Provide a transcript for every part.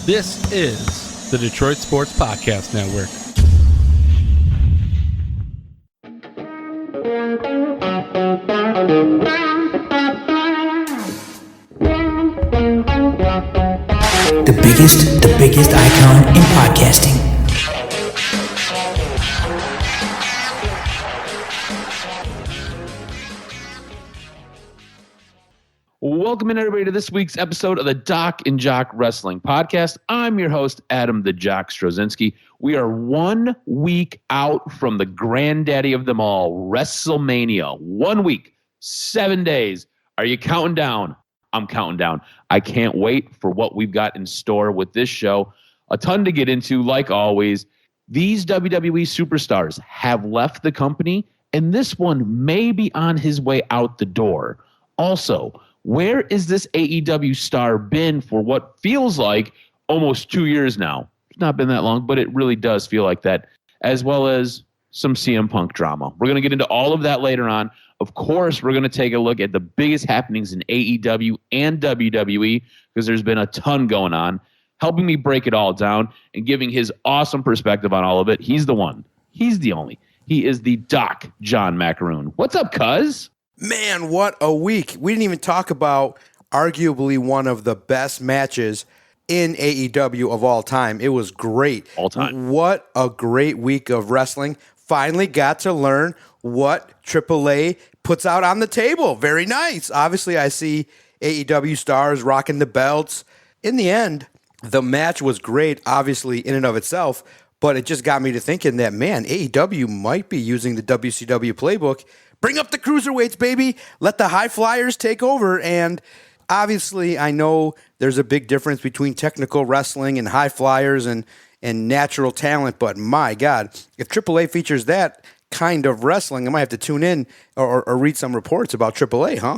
This is the Detroit Sports Podcast Network. The biggest icon in podcasting. Welcome in, everybody, to this week's episode of the DocNJock Wrestling Podcast. I'm your host, Adam the Jock Strozinski. We are 1 week out from the granddaddy of them all, Wrestlemania. 1 week, 7 days. Are you counting down? I'm counting down. I can't wait for what we've got in store with this show. A ton to get into, like always. These WWE superstars have left the company, and this one may be on his way out the door. Also, where is this AEW star been for what feels like almost 2 years now? It's not been that long, but it really does feel like that, as well as some CM Punk drama. We're going to get into all of that later on. Of course, we're going to take a look at the biggest happenings in AEW and WWE, because there's been a ton going on. Helping me break it all down and giving his awesome perspective on all of it, he's the one. He's the only. He is the Doc John Macaroon. What's up, cuz? Man, what a week. We didn't even talk about arguably one of the best matches in AEW of all time. It was great. All time. What a great week of wrestling. Finally got to learn what AAA puts out on the table. Very nice. Obviously, I see AEW stars rocking the belts. In the end, the match was great, obviously, in and of itself, but it just got me to thinking that, man, AEW might be using the WCW playbook. Bring up the cruiserweights, baby. Let the high flyers take over. And obviously, I know there's a big difference between technical wrestling and high flyers and natural talent. But my God, if AAA features that kind of wrestling, I might have to tune in or read some reports about AAA, huh?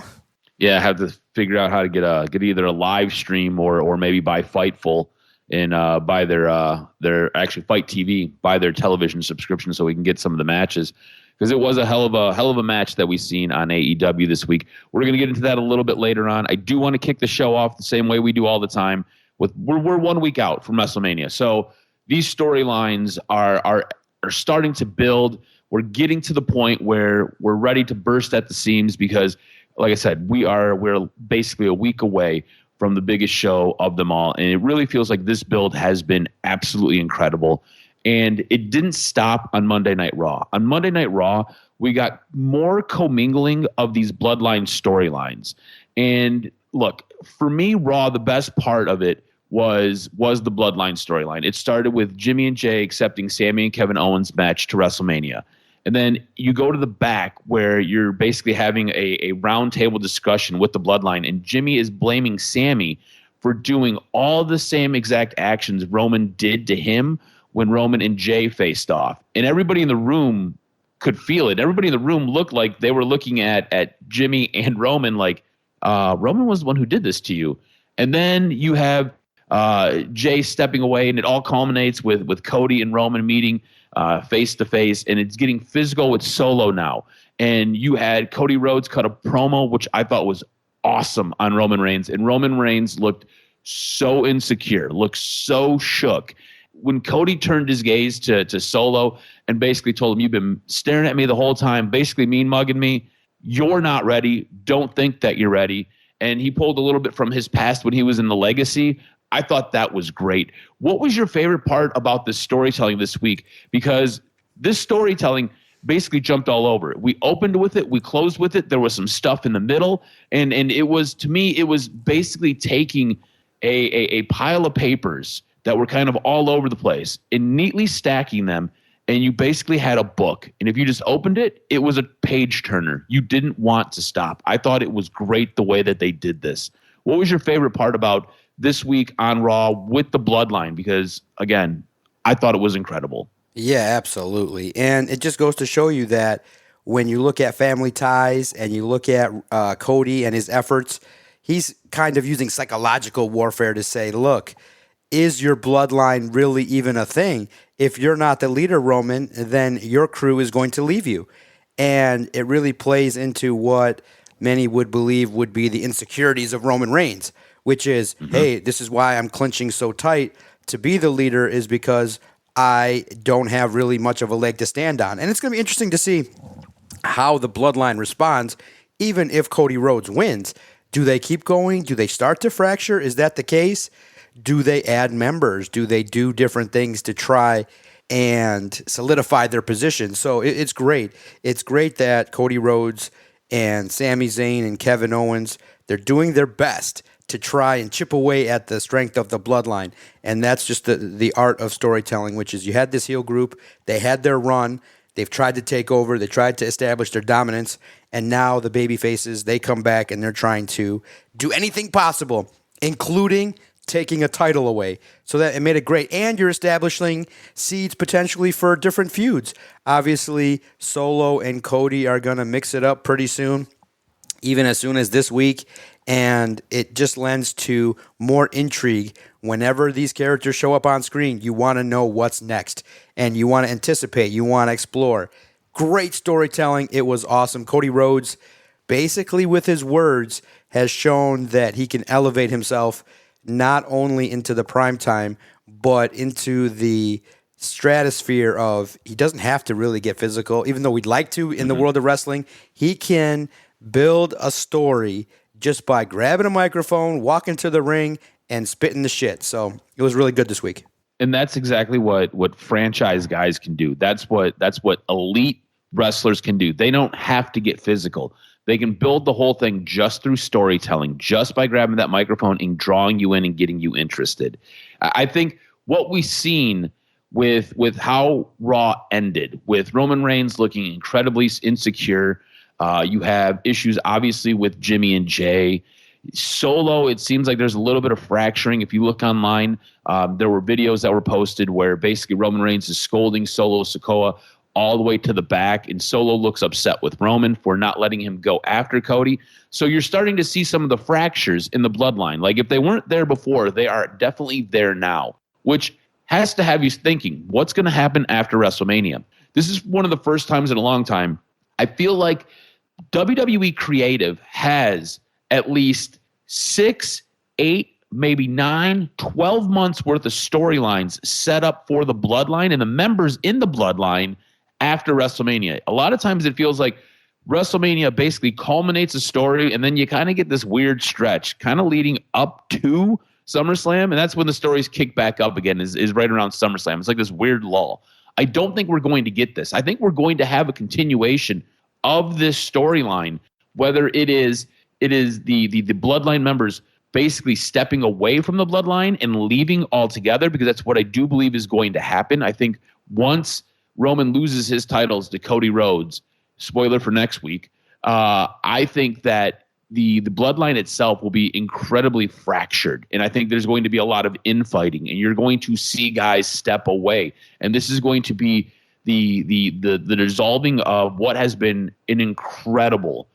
Yeah, I have to figure out how to get either a live stream or maybe buy Fightful and buy their actually Fight TV, buy their television subscription so we can get some of the matches. Because it was a hell of a match that we've seen on AEW this week. We're going to get into that a little bit later on. I do want to kick the show off the same way we do all the time. We're 1 week out from WrestleMania, so these storylines are starting to build. We're getting to the point where we're ready to burst at the seams because, like I said, we're basically a week away from the biggest show of them all, and it really feels like this build has been absolutely incredible. And it didn't stop on Monday Night Raw. On Monday Night Raw, we got more commingling of these bloodline storylines. And look, for me, Raw, the best part of it was the bloodline storyline. It started with Jimmy and Jay accepting Sami and Kevin Owens' match to WrestleMania. And then you go to the back where you're basically having a roundtable discussion with the bloodline. And Jimmy is blaming Sami for doing all the same exact actions Roman did to him when Roman and Jay faced off. And everybody in the room could feel it. Everybody in the room looked like they were looking at Jimmy and Roman like, Roman was the one who did this to you. And then you have Jay stepping away, and it all culminates with Cody and Roman meeting face-to-face, and it's getting physical with Solo now. And you had Cody Rhodes cut a promo, which I thought was awesome on Roman Reigns. And Roman Reigns looked so insecure, looked so shook. When Cody turned his gaze to Solo and basically told him, you've been staring at me the whole time, basically mean-mugging me, you're not ready, don't think that you're ready. And he pulled a little bit from his past when he was in the Legacy. I thought that was great. What was your favorite part about this storytelling this week? Because this storytelling basically jumped all over it. We opened with it, we closed with it, there was some stuff in the middle, and it was, to me, it was basically taking a pile of papers that were kind of all over the place and neatly stacking them, and you basically had a book. And if you just opened it, it was a page turner. You didn't want to stop. I thought it was great the way that they did this. What was your favorite part about this week on Raw with the bloodline? Because, again, I thought it was incredible. Yeah, absolutely. And it just goes to show you that when you look at family ties and you look at Cody and his efforts, he's kind of using psychological warfare to say, look, is your bloodline really even a thing? If you're not the leader, Roman, then your crew is going to leave you. And it really plays into what many would believe would be the insecurities of Roman Reigns, which is, hey, this is why I'm clinching so tight to be the leader, is because I don't have really much of a leg to stand on. And it's going to be interesting to see how the bloodline responds, even if Cody Rhodes wins. Do they keep going? Do they start to fracture? Is that the case? Do they add members? Do they do different things to try and solidify their position? So it's great. It's great that Cody Rhodes and Sami Zayn and Kevin Owens, they're doing their best to try and chip away at the strength of the bloodline. And that's just the art of storytelling, which is you had this heel group, they had their run, they've tried to take over, they tried to establish their dominance, and now the baby faces, they come back and they're trying to do anything possible, including taking a title away. So that it made it great. And you're establishing seeds potentially for different feuds. Obviously, Solo and Cody are going to mix it up pretty soon, even as soon as this week. And it just lends to more intrigue. Whenever these characters show up on screen, you want to know what's next. And you want to anticipate. You want to explore. Great storytelling. It was awesome. Cody Rhodes, basically with his words, has shown that he can elevate himself not only into the prime time, but into the stratosphere of, he doesn't have to really get physical, even though we'd like to in the world of wrestling. He can build a story just by grabbing a microphone, walking to the ring, and spitting the shit. So it was really good this week. And that's exactly what franchise guys can do. That's what elite wrestlers can do. They don't have to get physical. They can build the whole thing just through storytelling, just by grabbing that microphone and drawing you in and getting you interested. I think what we've seen with how Raw ended, with Roman Reigns looking incredibly insecure, you have issues obviously with Jimmy and Jay. Solo, it seems like there's a little bit of fracturing. If you look online, there were videos that were posted where basically Roman Reigns is scolding Solo Sikoa all the way to the back, and Solo looks upset with Roman for not letting him go after Cody. So you're starting to see some of the fractures in the bloodline. Like, if they weren't there before, they are definitely there now, which has to have you thinking, what's going to happen after WrestleMania? This is one of the first times in a long time I feel like WWE Creative has at least 6, 8, maybe 9, 12 months worth of storylines set up for the bloodline and the members in the bloodline after WrestleMania. A lot of times it feels like WrestleMania basically culminates a story, and then you kind of get this weird stretch kind of leading up to SummerSlam, and that's when the stories kick back up again, is right around SummerSlam. It's like this weird lull. I don't think we're going to get this. I think we're going to have a continuation of this storyline, whether it is the bloodline members basically stepping away from the bloodline and leaving altogether, because that's what I do believe is going to happen. I think once Roman loses his titles to Cody Rhodes, spoiler for next week, I think that the bloodline itself will be incredibly fractured. And I think there's going to be a lot of infighting, and you're going to see guys step away. And this is going to be the dissolving of what has been an incredible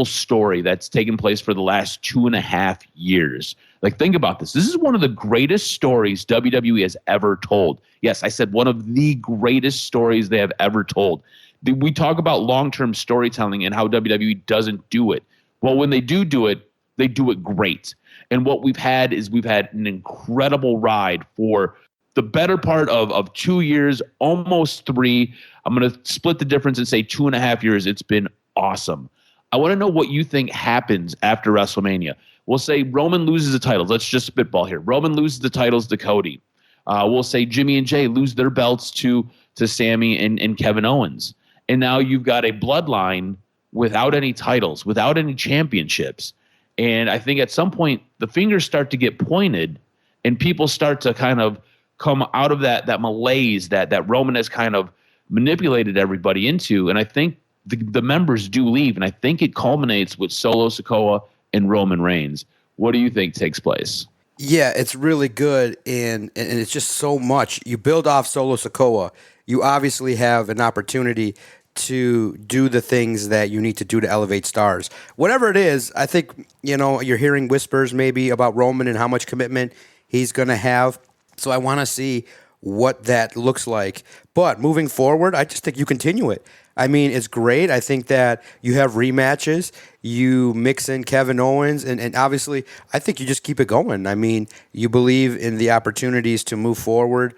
story that's taken place for the last 2.5 years. Like, think about this. This is one of the greatest stories WWE has ever told. Yes, I said one of the greatest stories they have ever told. We talk about long-term storytelling and how WWE doesn't do it. Well, when they do it, they do it great. And what we've had an incredible ride for the better part of 2 years, almost 3. I'm going to split the difference and say 2.5 years. It's been awesome. I want to know what you think happens after WrestleMania. We'll say Roman loses the titles. Let's just spitball here. Roman loses the titles to Cody. We'll say Jimmy and Jay lose their belts to Sami and Kevin Owens. And now you've got a bloodline without any titles, without any championships. And I think at some point the fingers start to get pointed and people start to kind of come out of that malaise that Roman has kind of manipulated everybody into. And I think the members do leave, and I think it culminates with Solo Sikoa and Roman Reigns. What do you think takes place? Yeah, it's really good, and it's just so much. You build off Solo Sikoa. You obviously have an opportunity to do the things that you need to do to elevate stars. Whatever it is, I think, you're hearing whispers maybe about Roman and how much commitment he's going to have. So I want to see what that looks like. But moving forward, I just think you continue it. I mean, it's great. I think that you have rematches. You mix in Kevin Owens, and obviously, I think you just keep it going. I mean, you believe in the opportunities to move forward.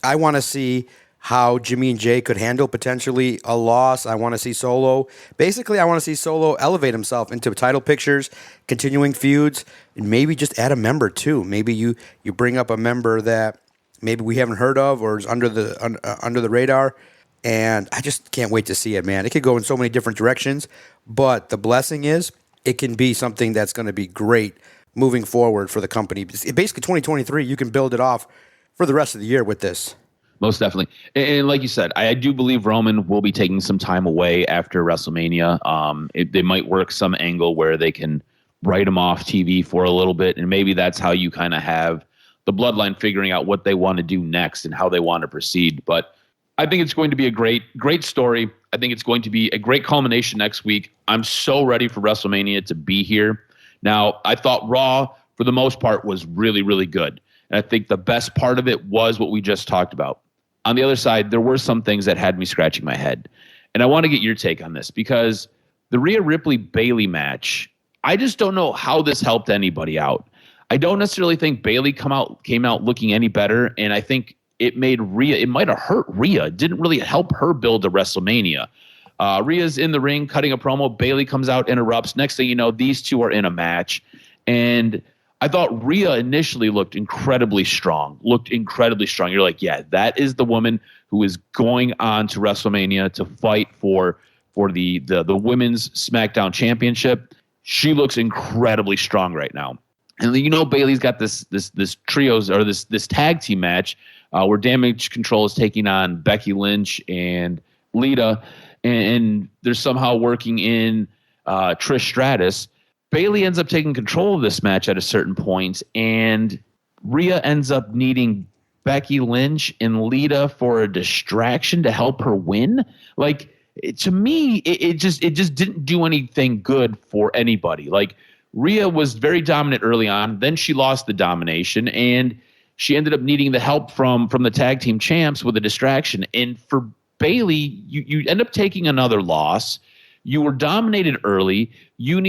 I want to see how Jimmy and Jay could handle potentially a loss. I want to see Solo. Basically, I want to see Solo elevate himself into title pictures, continuing feuds, and maybe just add a member too. Maybe you bring up a member that maybe we haven't heard of or is under the radar. And I just can't wait to see it, man. It could go in so many different directions, but the blessing is it can be something that's going to be great moving forward for the company. Basically, 2023, you can build it off for the rest of the year with this. Most definitely. And like you said, I do believe Roman will be taking some time away after WrestleMania. They might work some angle where they can write him off TV for a little bit, and maybe that's how you kind of have the bloodline figuring out what they want to do next and how they want to proceed. But I think it's going to be a great story. I think it's going to be a great culmination next week. I'm so ready for WrestleMania to be here. Now, I thought Raw, for the most part, was really, really good. And I think the best part of it was what we just talked about. On the other side, there were some things that had me scratching my head. And I want to get your take on this because the Rhea Ripley-Bayley match, I just don't know how this helped anybody out. I don't necessarily think Bayley came out looking any better, and I think it might have hurt Rhea. It didn't really help her build to WrestleMania. Rhea's in the ring cutting a promo. Bayley comes out, interrupts. Next thing you know, these two are in a match. And I thought Rhea initially looked incredibly strong. You're like, yeah, that is the woman who is going on to WrestleMania to fight for the women's SmackDown Championship. She looks incredibly strong right now. And Bayley's got this trios or this tag team match where Damage Control is taking on Becky Lynch and Lita, and they're somehow working in Trish Stratus. Bayley ends up taking control of this match at a certain point, and Rhea ends up needing Becky Lynch and Lita for a distraction to help her win. Like, to me, it just didn't do anything good for anybody. Like, Rhea was very dominant early on, then she lost the domination, and she ended up needing the help from the tag team champs with a distraction. And for Bayley, you end up taking another loss. You were dominated early. You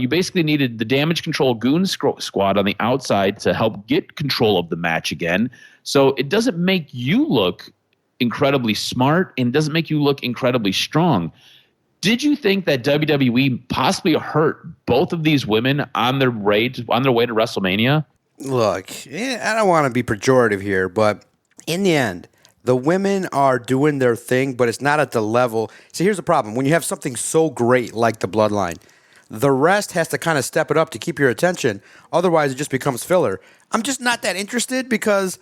basically needed the Damage Control Goon Squad on the outside to help get control of the match again. So it doesn't make you look incredibly smart and doesn't make you look incredibly strong. Did you think that WWE possibly hurt both of these women on their way to WrestleMania? Look, I don't want to be pejorative here, but in the end, the women are doing their thing, but it's not at the level. See, here's the problem. When you have something so great like the Bloodline, the rest has to kind of step it up to keep your attention. Otherwise, it just becomes filler. I'm just not that interested because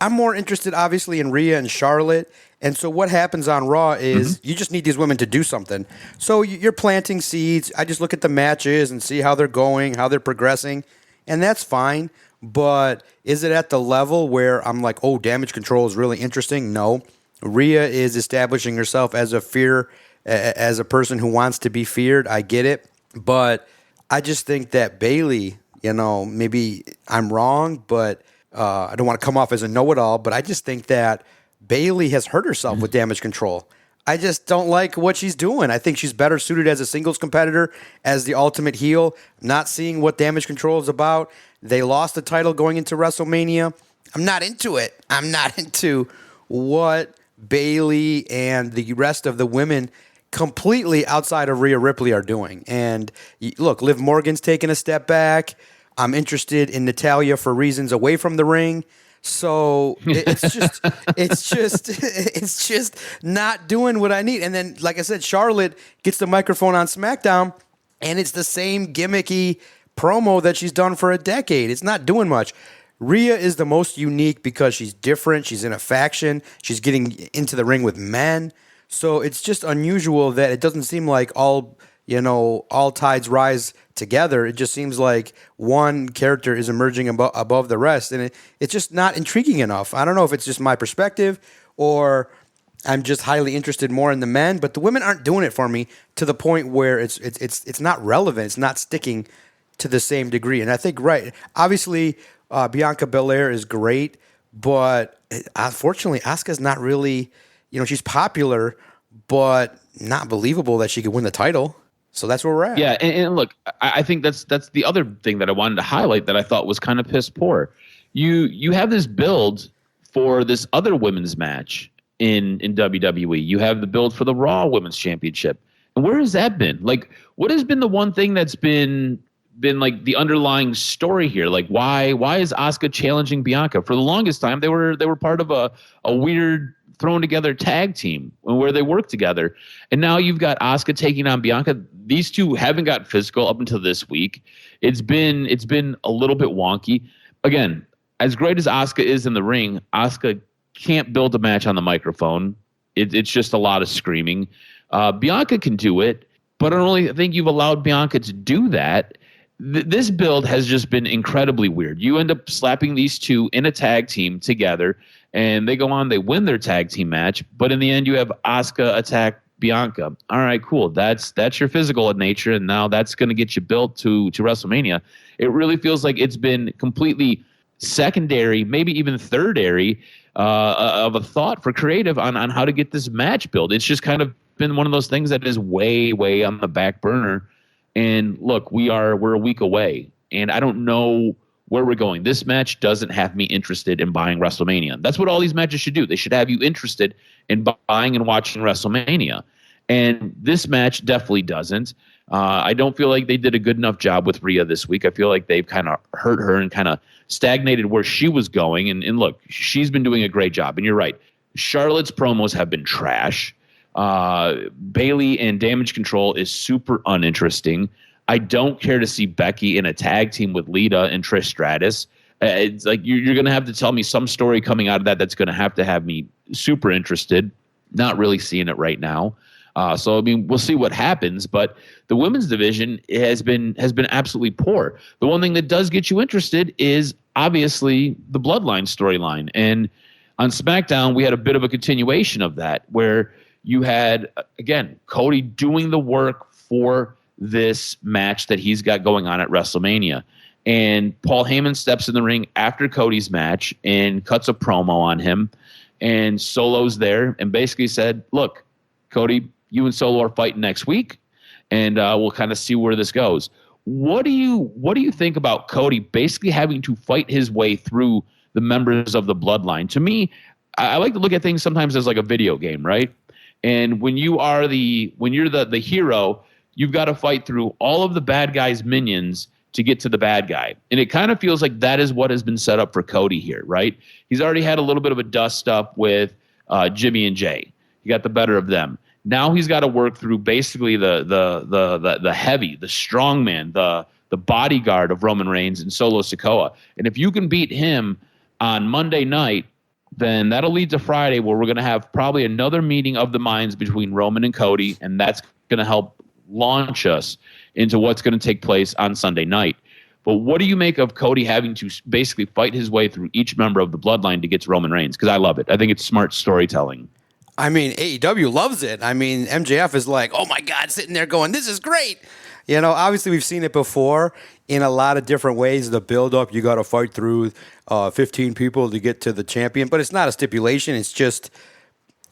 I'm more interested, obviously, in Rhea and Charlotte. And so what happens on Raw is you just need these women to do something. So you're planting seeds. I just look at the matches and see how they're going, how they're progressing, and that's fine. But is it at the level where I'm like, oh, Damage Control is really interesting? No. Rhea is establishing herself as a person who wants to be feared. I get it. But I just think that Bayley, maybe I'm wrong, but I don't want to come off as a know-it-all, but I just think that Bayley has hurt herself with Damage Control. I just don't like what she's doing. I think she's better suited as a singles competitor, as the ultimate heel, not seeing what Damage Control is about. They lost the title going into WrestleMania. I'm not into it. I'm not into what Bayley and the rest of the women completely outside of Rhea Ripley are doing. And look, Liv Morgan's taking a step back. I'm interested in Natalya for reasons away from the ring. So it's just not doing what I need. And then, like I said, Charlotte gets the microphone on SmackDown, and it's the same gimmicky promo that she's done for a decade. It's not doing much. Rhea is the most unique because she's different. She's in a faction. She's getting into the ring with men. So it's just unusual that it doesn't seem like all tides rise together. It just seems like one character is emerging above the rest, and it's just not intriguing enough. I don't know if it's just my perspective or I'm just highly interested more in the men, but the women aren't doing it for me to the point where it's not relevant. It's not sticking to the same degree. And I think, right, obviously Bianca Belair is great, but unfortunately Asuka's not really, she's popular, but not believable that she could win the title. So that's where we're at. Yeah, and look, I think that's the other thing that I wanted to highlight that I thought was kind of piss poor. You have this build for this other women's match in WWE. You have the build for the Raw Women's Championship. And where has that been? Like, what has been the one thing that's been like the underlying story here? Like, why is Asuka challenging Bianca? For the longest time, they were part of a weird thrown together tag team where they work together. And now you've got Asuka taking on Bianca. These two haven't got physical up until this week. It's been a little bit wonky. Again, as great as Asuka is in the ring, Asuka can't build a match on the microphone. It's just a lot of screaming. Bianca can do it, but I don't really think you've allowed Bianca to do that. This build has just been incredibly weird. You end up slapping these two in a tag team together, and they go on, they win their tag team match, but in the end you have Asuka attack Bianca. All right, cool. That's your physical nature, and now that's going to get you built to WrestleMania. It really feels like it's been completely secondary, maybe even thirdary, of a thought for creative on how to get this match built. It's just kind of been one of those things that is way, way on the back burner. And look, we're a week away, and I don't know where we're going. This match doesn't have me interested in buying WrestleMania. That's what all these matches should do. They should have you interested in buying and watching WrestleMania. And this match definitely doesn't. I don't feel like they did a good enough job with Rhea this week. I feel like they've kind of hurt her and kind of stagnated where she was going. And look, she's been doing a great job. And you're right. Charlotte's promos have been trash. Bailey and Damage Control is super uninteresting. I don't care to see Becky in a tag team with Lita and Trish Stratus. It's like you're going to have to tell me some story coming out of that's going to have me super interested. Not really seeing it right now. So I mean, we'll see what happens. But the women's division has been absolutely poor. The one thing that does get you interested is obviously the Bloodline storyline. And on SmackDown, we had a bit of a continuation of that, where you had again Cody doing the work for this match that he's got going on at WrestleMania. And Paul Heyman steps in the ring after Cody's match and cuts a promo on him. And Solo's there and basically said, look, Cody, you and Solo are fighting next week, and we'll kind of see where this goes. What do you think about Cody basically having to fight his way through the members of the Bloodline? To me, I like to look at things sometimes as like a video game, right? And when you're the hero, you've got to fight through all of the bad guy's minions to get to the bad guy. And it kind of feels like that is what has been set up for Cody here, right? He's already had a little bit of a dust up with Jimmy and Jay. He got the better of them. Now he's got to work through basically the heavy, the strong man, the bodyguard of Roman Reigns and Solo Sikoa. And if you can beat him on Monday night, then that'll lead to Friday, where we're going to have probably another meeting of the minds between Roman and Cody, and that's going to help launch us into what's going to take place on Sunday night. But what do you make of Cody having to basically fight his way through each member of the Bloodline to get to Roman Reigns? Because I love it. I think it's smart storytelling. I mean, AEW loves it. I mean, MJF is like, oh my God, sitting there going, this is great. You know, obviously we've seen it before in a lot of different ways. The build-up, you got to fight through 15 people to get to the champion. But it's not a stipulation. It's just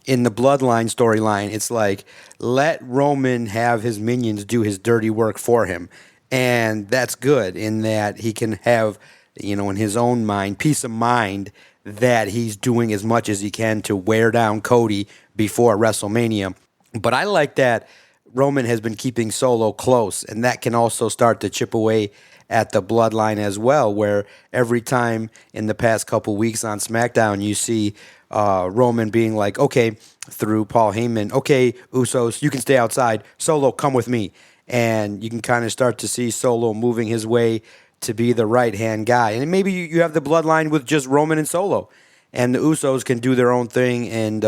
in the Bloodline storyline, it's like, let Roman have his minions do his dirty work for him. And that's good in that he can have, you know, in his own mind, peace of mind that he's doing as much as he can to wear down Cody before WrestleMania. But I like that Roman has been keeping Solo close, and that can also start to chip away at the Bloodline as well, where every time in the past couple weeks on SmackDown you see Roman being like, okay, through Paul Heyman, okay, Usos, you can stay outside. Solo, come with me. And you can kind of start to see Solo moving his way to be the right-hand guy. And maybe you have the Bloodline with just Roman and Solo, and the Usos can do their own thing and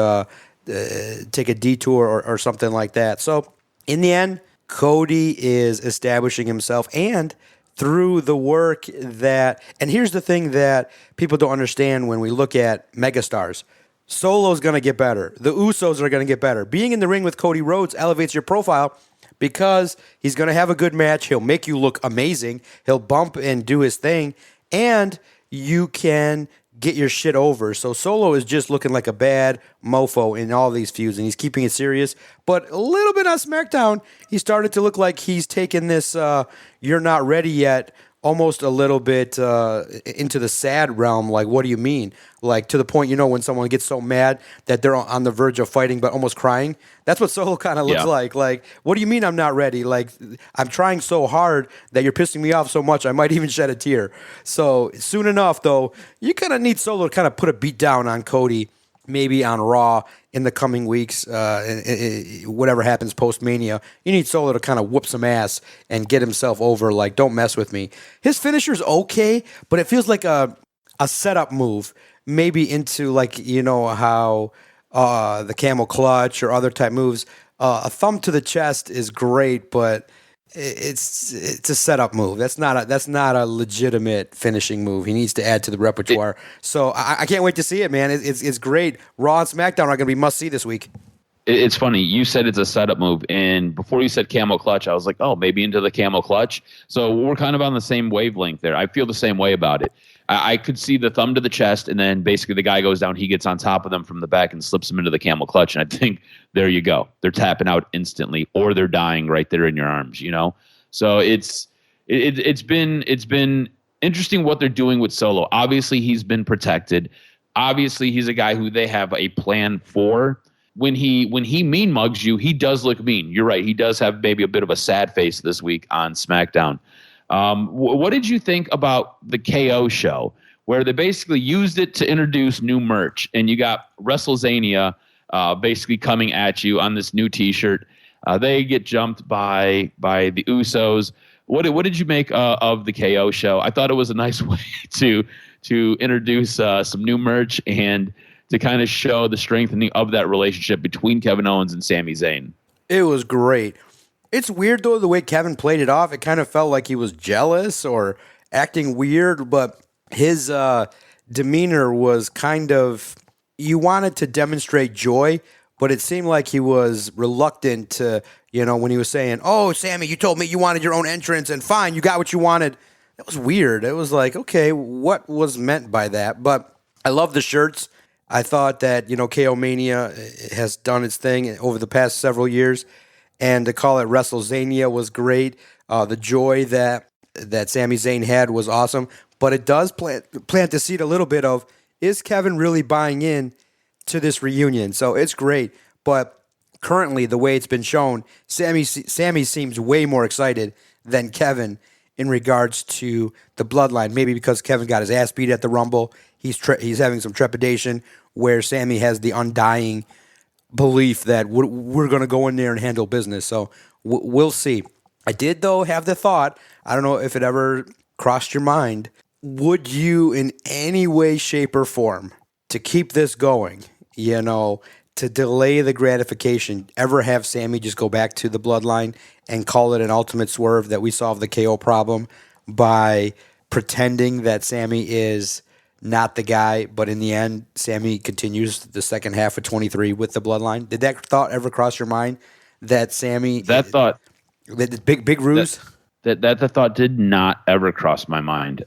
take a detour or something like that. So in the end, Cody is establishing himself, and through the work that, and here's the thing that people don't understand when we look at megastars. Solo's going to get better. The Usos are going to get better. Being in the ring with Cody Rhodes elevates your profile because he's going to have a good match. He'll make you look amazing. He'll bump and do his thing. And you can get your shit over. So Solo is just looking like a bad mofo in all these feuds, and he's keeping it serious. But a little bit on SmackDown, he started to look like he's taken this "you're not ready yet" almost a little bit into the sad realm. Like, what do you mean? Like, to the point, when someone gets so mad that they're on the verge of fighting but almost crying. That's what Solo kind of looks like. Like, what do you mean I'm not ready? Like, I'm trying so hard that you're pissing me off so much I might even shed a tear. So soon enough, though, you kind of need Solo to kind of put a beat down on Cody, maybe on Raw in the coming weeks, whatever happens post-Mania. You need Solo to kind of whoop some ass and get himself over. Like, don't mess with me. His finisher's okay, but it feels like a setup move, maybe into, like, how the camel clutch or other type moves. A thumb to the chest is great, but it's a setup move. That's not a legitimate finishing move. He needs to add to the repertoire. So I can't wait to see it, man. It's great. Raw and SmackDown are going to be must see this week. It's funny. You said it's a setup move, and before you said camel clutch, I was like, oh, maybe into the camel clutch. So we're kind of on the same wavelength there. I feel the same way about it. I could see the thumb to the chest, and then basically the guy goes down, he gets on top of them from the back and slips them into the camel clutch. And I think, there you go. They're tapping out instantly, or they're dying right there in your arms, So it's been interesting what they're doing with Solo. Obviously, he's been protected. Obviously, he's a guy who they have a plan for. When he mean mugs you, he does look mean. You're right. He does have maybe a bit of a sad face this week on SmackDown. What did you think about the KO show, where they basically used it to introduce new merch, and you got Wrestlemania basically coming at you on this new T-shirt? They get jumped by the Usos. What did you make of the KO show? I thought it was a nice way to introduce some new merch and to kind of show the strengthening of that relationship between Kevin Owens and Sami Zayn. It was great. It's weird, though, the way Kevin played it off. It kind of felt like he was jealous or acting weird, but his demeanor was kind of, you wanted to demonstrate joy, but it seemed like he was reluctant to, when he was saying, oh, Sammy, you told me you wanted your own entrance, and fine, you got what you wanted. That was weird. It was like, okay, what was meant by that? But I love the shirts. I thought that, KO Mania has done its thing over the past several years. And to call it Wrestlemania was great. The joy that Sami Zayn had was awesome. But it does plant the seed a little bit of, is Kevin really buying in to this reunion? So it's great. But currently, the way it's been shown, Sammy seems way more excited than Kevin in regards to the bloodline. Maybe because Kevin got his ass beat at the Rumble. He's having some trepidation, where Sammy has the undying belief that we're going to go in there and handle business. So we'll see. I did, though, have the thought, I don't know if it ever crossed your mind, would you in any way, shape, or form, to keep this going, to delay the gratification, ever have Sammy just go back to the bloodline and call it an ultimate swerve that we solve the KO problem by pretending that Sammy is not the guy, but in the end, Sammy continues the second half of 23 with the bloodline? Did that thought ever cross your mind? That Sammy... That big ruse? That the thought did not ever cross my mind.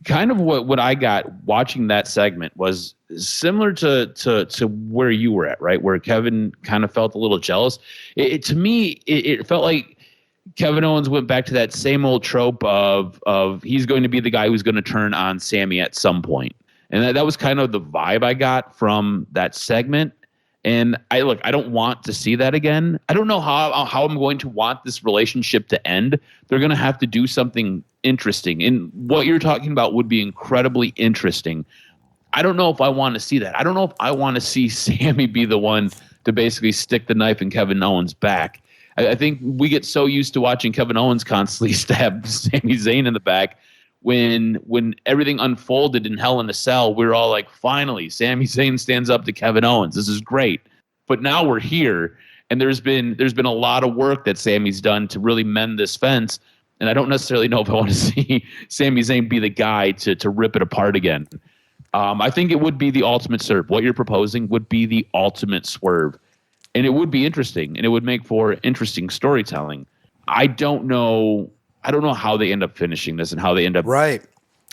Kind of what I got watching that segment was similar to where you were at, right? Where Kevin kind of felt a little jealous. To me, it felt like Kevin Owens went back to that same old trope of he's going to be the guy who's going to turn on Sammy at some point. And that was kind of the vibe I got from that segment. And I don't want to see that again. I don't know how I'm going to want this relationship to end. They're going to have to do something interesting. And what you're talking about would be incredibly interesting. I don't know if I want to see that. I don't know if I want to see Sammy be the one to basically stick the knife in Kevin Owens' back. I think we get so used to watching Kevin Owens constantly stab Sami Zayn in the back. When everything unfolded in Hell in a Cell, we were all like, finally, Sami Zayn stands up to Kevin Owens. This is great. But now we're here, and there's been a lot of work that Sami's done to really mend this fence. And I don't necessarily know if I want to see Sami Zayn be the guy to rip it apart again. I think it would be the ultimate swerve. What you're proposing would be the ultimate swerve. And it would be interesting, and it would make for interesting storytelling. I don't know how they end up finishing this and how they end up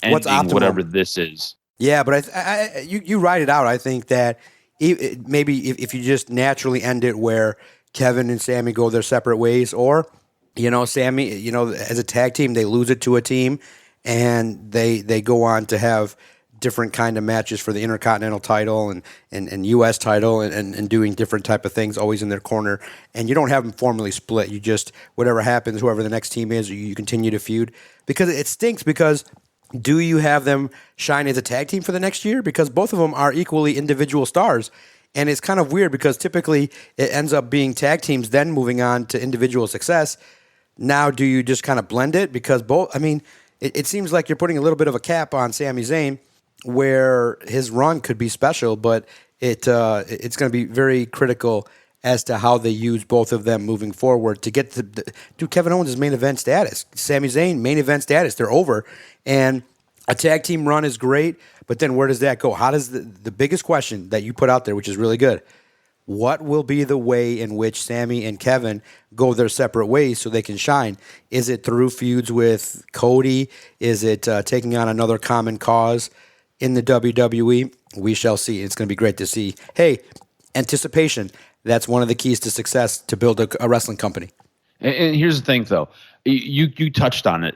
ending whatever this is. Yeah, but you write it out. I think that maybe if you just naturally end it where Kevin and Sammy go their separate ways, or Sammy, as a tag team, they lose it to a team, and they go on to have different kind of matches for the Intercontinental title and U.S. title and doing different type of things, always in their corner. And you don't have them formally split. You just, whatever happens, whoever the next team is, you continue to feud. Because it stinks because do you have them shine as a tag team for the next year? Because both of them are equally individual stars. And it's kind of weird because typically it ends up being tag teams, then moving on to individual success. Now, do you just kind of blend it? Because it seems like you're putting a little bit of a cap on Sami Zayn where his run could be special, but it's going to be very critical as to how they use both of them moving forward to get to Kevin Owens' main event status. Sami Zayn, main event status. They're over. And a tag team run is great, but then where does that go? How does the biggest question that you put out there, which is really good, what will be the way in which Sami and Kevin go their separate ways so they can shine? Is it through feuds with Cody? Is it taking on another common cause in the WWE? We shall see. It's going to be great to see. Hey, anticipation. That's one of the keys to success to build a wrestling company. And here's the thing, though. You touched on it.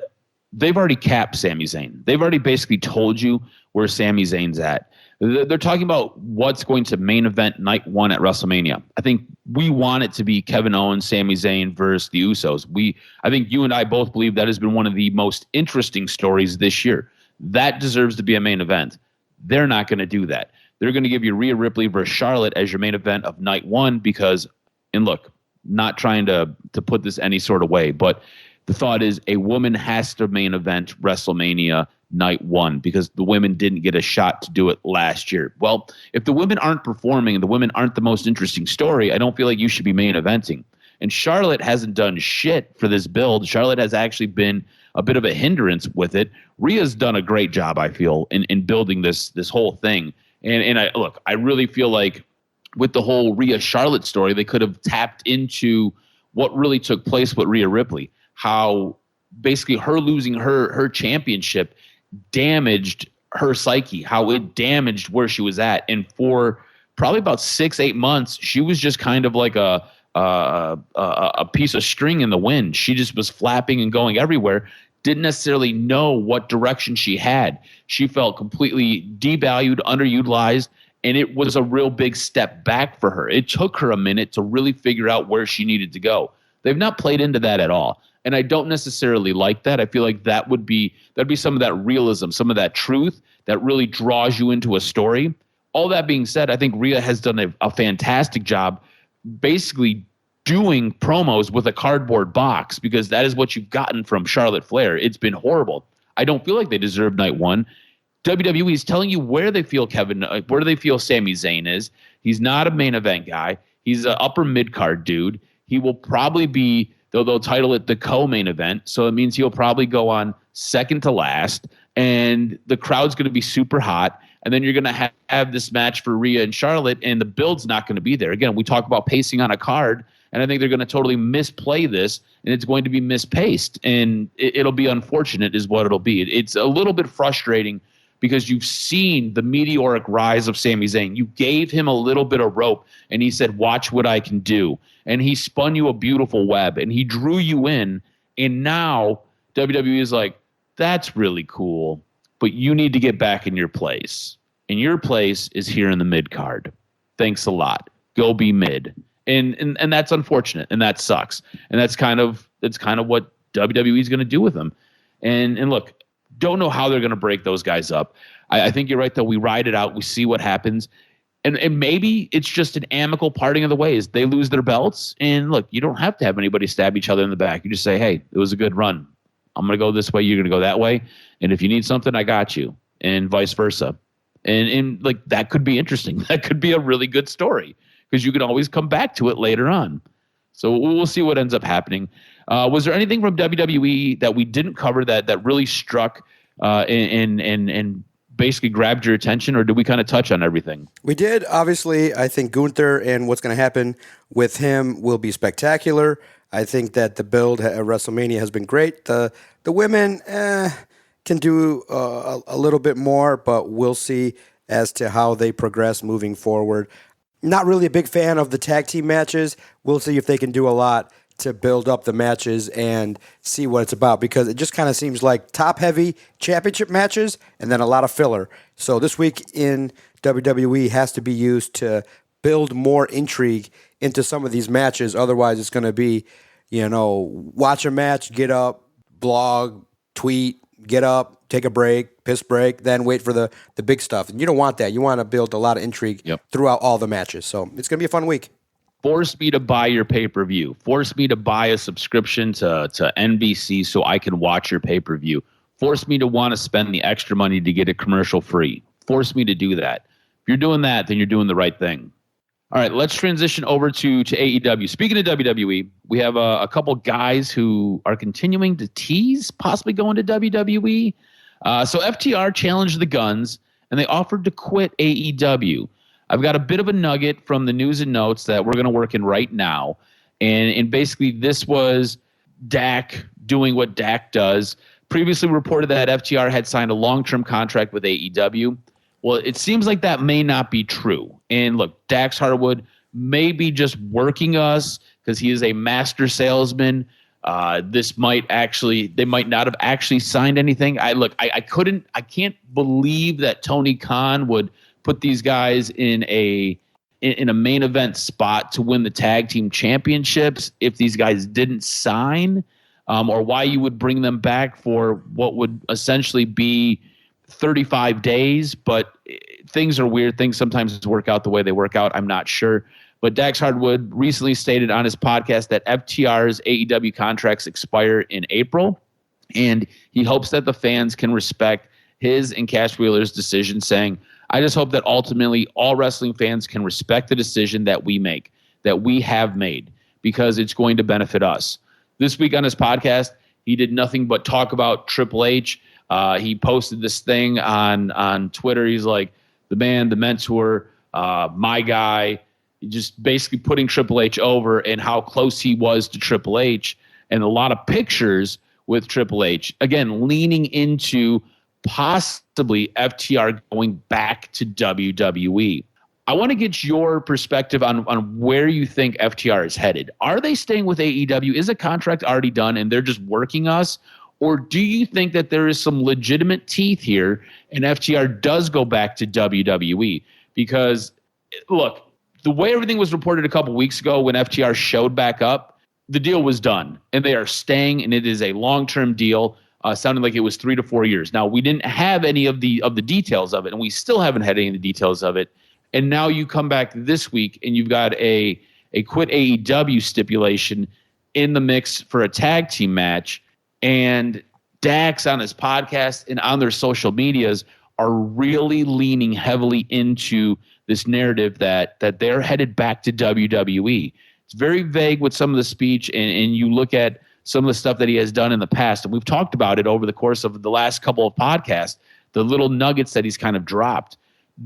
They've already capped Sami Zayn. They've already basically told you where Sami Zayn's at. They're talking about what's going to main event night one at WrestleMania. I think we want it to be Kevin Owens, Sami Zayn versus the Usos. I think you and I both believe that has been one of the most interesting stories this year. That deserves to be a main event. They're not going to do that. They're going to give you Rhea Ripley versus Charlotte as your main event of night one because, and look, not trying to put this any sort of way, but the thought is a woman has to main event WrestleMania night one because the women didn't get a shot to do it last year. Well, if the women aren't performing and the women aren't the most interesting story, I don't feel like you should be main eventing. And Charlotte hasn't done shit for this build. Charlotte has actually been a bit of a hindrance with it. Rhea's done a great job, I feel, in building this whole thing. And I really feel like with the whole Rhea Charlotte story, they could have tapped into what really took place with Rhea Ripley, how basically her losing her championship damaged her psyche, how it damaged where she was at. And for probably about 6-8 months, she was just kind of like a piece of string in the wind. She just was flapping and going everywhere. Didn't necessarily know what direction she had. She felt completely devalued, underutilized, and it was a real big step back for her. It took her a minute to really figure out where she needed to go. They've not played into that at all, and I don't necessarily like that. I feel like that'd be some of that realism, some of that truth that really draws you into a story. All that being said, I think Rhea has done a fantastic job basically doing promos with a cardboard box because that is what you've gotten from Charlotte Flair. It's been horrible. I don't feel like they deserve night one. WWE is telling you where they feel where do they feel Sami Zayn is. He's not a main event guy. He's an upper mid-card dude. He will probably be, they'll title it the co-main event, so it means he'll probably go on second to last, and the crowd's going to be super hot, and then you're going to have this match for Rhea and Charlotte, and the build's not going to be there. Again, we talk about pacing on a card, and I think they're going to totally misplay this, and it's going to be mispaced, and it'll be unfortunate is what it'll be. It's a little bit frustrating because you've seen the meteoric rise of Sami Zayn. You gave him a little bit of rope, and he said, watch what I can do. And he spun you a beautiful web, and he drew you in, and now WWE is like, that's really cool, but you need to get back in your place. And your place is here in the mid-card. Thanks a lot. Go be mid. And that's unfortunate, and that sucks. And that's kind of what WWE is going to do with them. And look, don't know how they're going to break those guys up. I think you're right, though. We ride it out. We see what happens. And maybe it's just an amicable parting of the ways. They lose their belts, and look, you don't have to have anybody stab each other in the back. You just say, hey, it was a good run. I'm going to go this way. You're going to go that way. And if you need something, I got you, and vice versa. And like that could be interesting. That could be a really good story because you can always come back to it later on. So we'll see what ends up happening. Was there anything from WWE that we didn't cover that really struck and basically grabbed your attention, or did we kind of touch on everything? We did. Obviously, I think Gunther and what's going to happen with him will be spectacular. I think that the build at WrestleMania has been great. The women, can do a little bit more, but we'll see as to how they progress moving forward. Not really a big fan of the tag team matches. We'll see if they can do a lot to build up the matches and see what it's about, because it just kind of seems like top-heavy championship matches and then a lot of filler. So this week in WWE has to be used to build more intrigue into some of these matches. Otherwise, it's going to be, watch a match, get up, blog, tweet, get up, take a break, piss break, then wait for the big stuff. And you don't want that. You want to build a lot of intrigue throughout all the matches. So it's going to be a fun week. Force me to buy your pay-per-view. Force me to buy a subscription to NBC so I can watch your pay-per-view. Force me to want to spend the extra money to get it commercial-free. Force me to do that. If you're doing that, then you're doing the right thing. All right, let's transition over to AEW. Speaking of WWE, we have a couple guys who are continuing to tease possibly going to WWE. So FTR challenged the Guns, and they offered to quit AEW. I've got a bit of a nugget from the news and notes that we're going to work in right now. And basically this was Dak doing what Dak does. Previously reported that FTR had signed a long-term contract with AEW. Well, it seems like that may not be true. And look, Dax Harwood may be just working us because he is a master salesman. They might not have actually signed anything. I can't believe that Tony Khan would put these guys in a main event spot to win the tag team championships if these guys didn't sign, or why you would bring them back for what would essentially be 35 days. But things are weird. Things sometimes work out the way they work out. I'm not sure. But Dax Hardwood recently stated on his podcast that FTR's AEW contracts expire in April, and he hopes that the fans can respect his and Cash Wheeler's decision, saying, I just hope that ultimately all wrestling fans can respect the decision that we make, that we have made, because it's going to benefit us. This week on his podcast, he did nothing but talk about Triple H. He posted this thing on Twitter. He's like, the man, the mentor, my guy, just basically putting Triple H over and how close he was to Triple H, and a lot of pictures with Triple H. Again, leaning into possibly FTR going back to WWE. I want to get your perspective on where you think FTR is headed. Are they staying with AEW? Is a contract already done and they're just working us? Or do you think that there is some legitimate teeth here and FTR does go back to WWE? Because, look, the way everything was reported a couple weeks ago when FTR showed back up, the deal was done. And they are staying, and it is a long-term deal. Sounded like it was 3 to 4 years. Now, we didn't have any of the details of it, and we still haven't had any of the details of it. And now you come back this week, and you've got a quit AEW stipulation in the mix for a tag team match. And Dax on his podcast and on their social medias are really leaning heavily into this narrative that they're headed back to WWE. It's very vague with some of the speech, and you look at some of the stuff that he has done in the past, and we've talked about it over the course of the last couple of podcasts, the little nuggets that he's kind of dropped.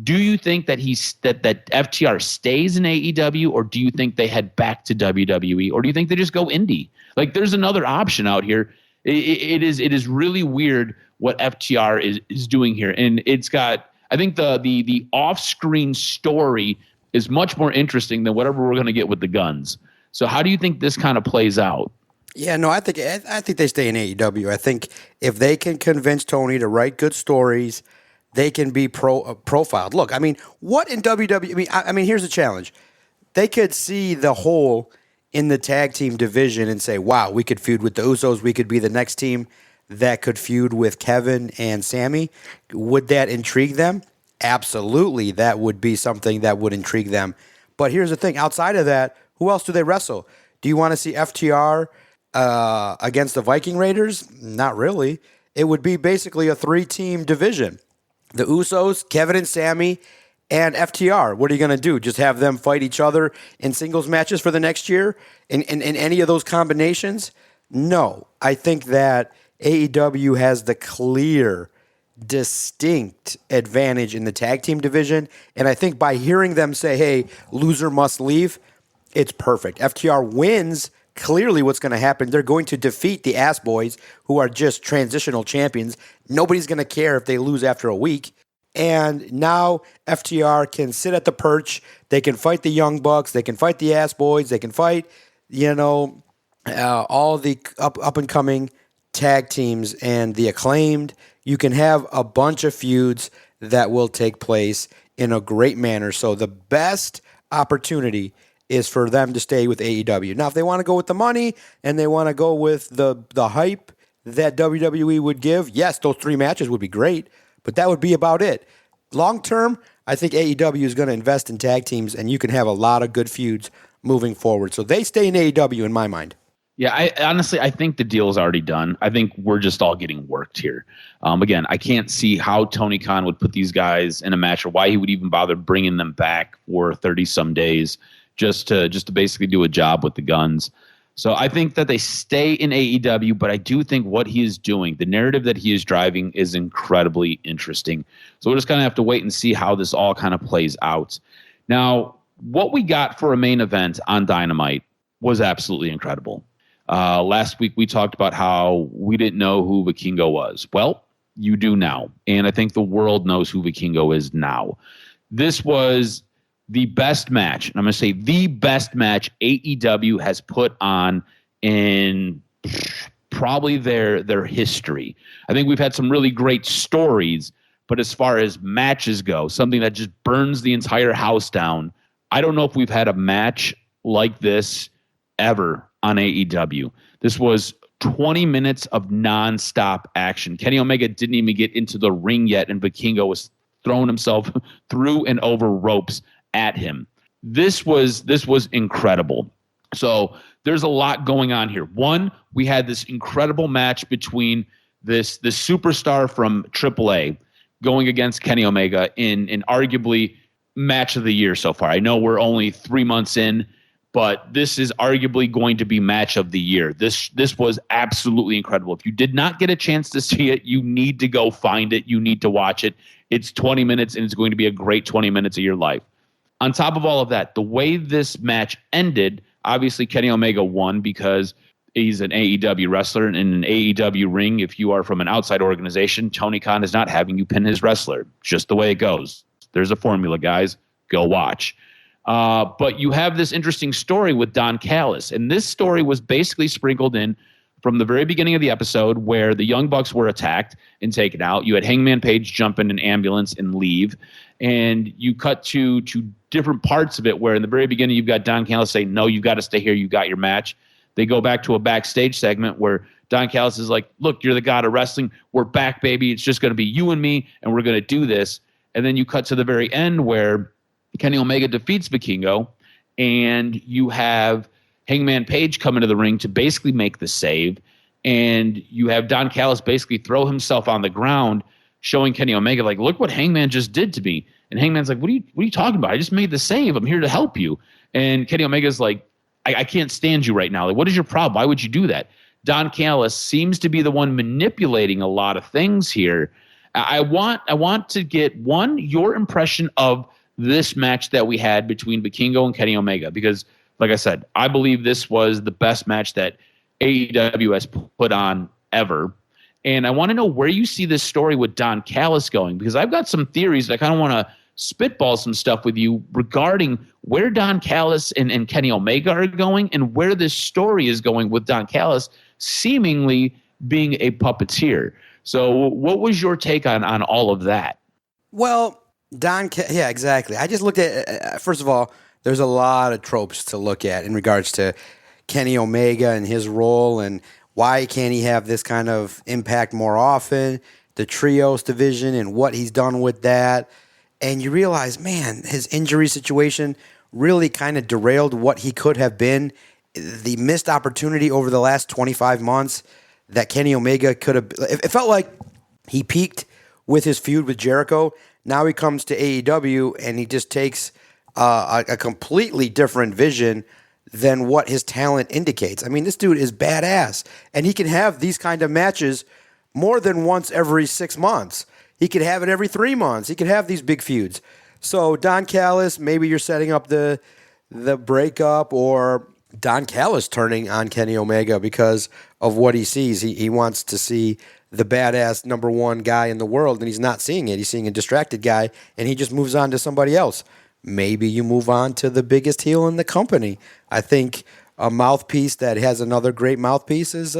Do you think that that FTR stays in AEW, or do you think they head back to WWE, or do you think they just go indie? Like, there's another option out here. It is really weird what FTR is doing here, and it's got, I think the off-screen story is much more interesting than whatever we're going to get with the Guns. So how do you think this kind of plays out? Yeah, no, I think they stay in AEW. I think if they can convince Tony to write good stories, they can be profiled. Look, I mean, what in WWE? I mean, here's the challenge. They could see the hole in the tag team division and say, wow, we could feud with the Usos. We could be the next team that could feud with Kevin and Sammy. Would that intrigue them? Absolutely, that would be something that would intrigue them. But here's the thing. Outside of that, who else do they wrestle? Do you want to see FTR against the Viking Raiders? Not really. It would be basically a 3-team division. The Usos, Kevin and Sammy, and FTR. What are you going to do? Just have them fight each other in singles matches for the next year? In any of those combinations? No. I think that AEW has the clear, distinct advantage in the tag team division. And I think by hearing them say, hey, loser must leave, it's perfect. FTR wins clearly what's going to happen. They're going to defeat the Ass Boys, who are just transitional champions. Nobody's going to care if they lose after a week. And now FTR can sit at the perch. They can fight the Young Bucks. They can fight the Ass Boys. They can fight, all the up and coming tag teams and the Acclaimed. You can have a bunch of feuds that will take place in a great manner. So the best opportunity is for them to stay with AEW. Now, if they want to go with the money and they want to go with the hype that WWE would give, yes, those 3 matches would be great, but that would be about it. Long term, I think AEW is going to invest in tag teams, and you can have a lot of good feuds moving forward. So they stay in AEW in my mind. Yeah, I think the deal is already done. I think we're just all getting worked here. Again, I can't see how Tony Khan would put these guys in a match, or why he would even bother bringing them back for 30-some days just to basically do a job with the guns. So I think that they stay in AEW, but I do think what he is doing, the narrative that he is driving, is incredibly interesting. So we're just going to have to wait and see how this all kind of plays out. Now, what we got for a main event on Dynamite was absolutely incredible. Last week we talked about how we didn't know who Vikingo was. Well, you do now. And I think the world knows who Vikingo is now. This was the best match, and I'm going to say the best match AEW has put on in probably their history. I think we've had some really great stories, but as far as matches go, something that just burns the entire house down, I don't know if we've had a match like this ever on AEW. This was 20 minutes of nonstop action. Kenny Omega didn't even get into the ring yet, and Vikingo was throwing himself through and over ropes at him. This was incredible. So there's a lot going on here. One, we had this incredible match between this superstar from AAA going against Kenny Omega in arguably match of the year so far. I know we're only 3 months in, but this is arguably going to be match of the year. This was absolutely incredible. If you did not get a chance to see it, you need to go find it. You need to watch it. It's 20 minutes, and it's going to be a great 20 minutes of your life. On top of all of that, the way this match ended, obviously Kenny Omega won because he's an AEW wrestler. And in an AEW ring, if you are from an outside organization, Tony Khan is not having you pin his wrestler. Just the way it goes. There's a formula, guys. Go watch. But you have this interesting story with Don Callis. And this story was basically sprinkled in from the very beginning of the episode, where the Young Bucks were attacked and taken out. You had Hangman Page jump in an ambulance and leave. And you cut to different parts of it, where in the very beginning you've got Don Callis saying, no, you've got to stay here. You got your match. They go back to a backstage segment where Don Callis is like, look, you're the god of wrestling. We're back, baby. It's just going to be you and me, and we're going to do this. And then you cut to the very end where Kenny Omega defeats Vikingo, and you have Hangman Page come into the ring to basically make the save. And you have Don Callis basically throw himself on the ground, showing Kenny Omega, like, look what Hangman just did to me. And Hangman's like, what are you talking about? I just made the save. I'm here to help you. And Kenny Omega's like, I can't stand you right now. Like, what is your problem? Why would you do that? Don Callis seems to be the one manipulating a lot of things here. I want to get, one, your impression of this match that we had between Vikingo and Kenny Omega, because, like I said, I believe this was the best match that AEW has put on ever. And I want to know where you see this story with Don Callis going, because I've got some theories that I kind of want to spitball some stuff with you regarding where Don Callis and Kenny Omega are going, and where this story is going with Don Callis seemingly being a puppeteer. So what was your take on all of that? Well, yeah, exactly. I just looked at, first of all, there's a lot of tropes to look at in regards to Kenny Omega and his role, and why can't he have this kind of impact more often, the trios division and what he's done with that. And you realize, man, his injury situation really kind of derailed what he could have been. The missed opportunity over the last 25 months that Kenny Omega could have, it felt like he peaked with his feud with Jericho. Now he comes to AEW and he just takes a completely different vision than what his talent indicates. I mean, this dude is badass, and he can have these kind of matches more than once every 6 months. He could have it every 3 months. He could have these big feuds. So Don Callis, maybe you're setting up the breakup, or Don Callis turning on Kenny Omega because of what he sees. He wants to see the badass number one guy in the world, and he's not seeing it. He's seeing a distracted guy, and he just moves on to somebody else. Maybe you move on to the biggest heel in the company. I think a mouthpiece that has another great mouthpiece is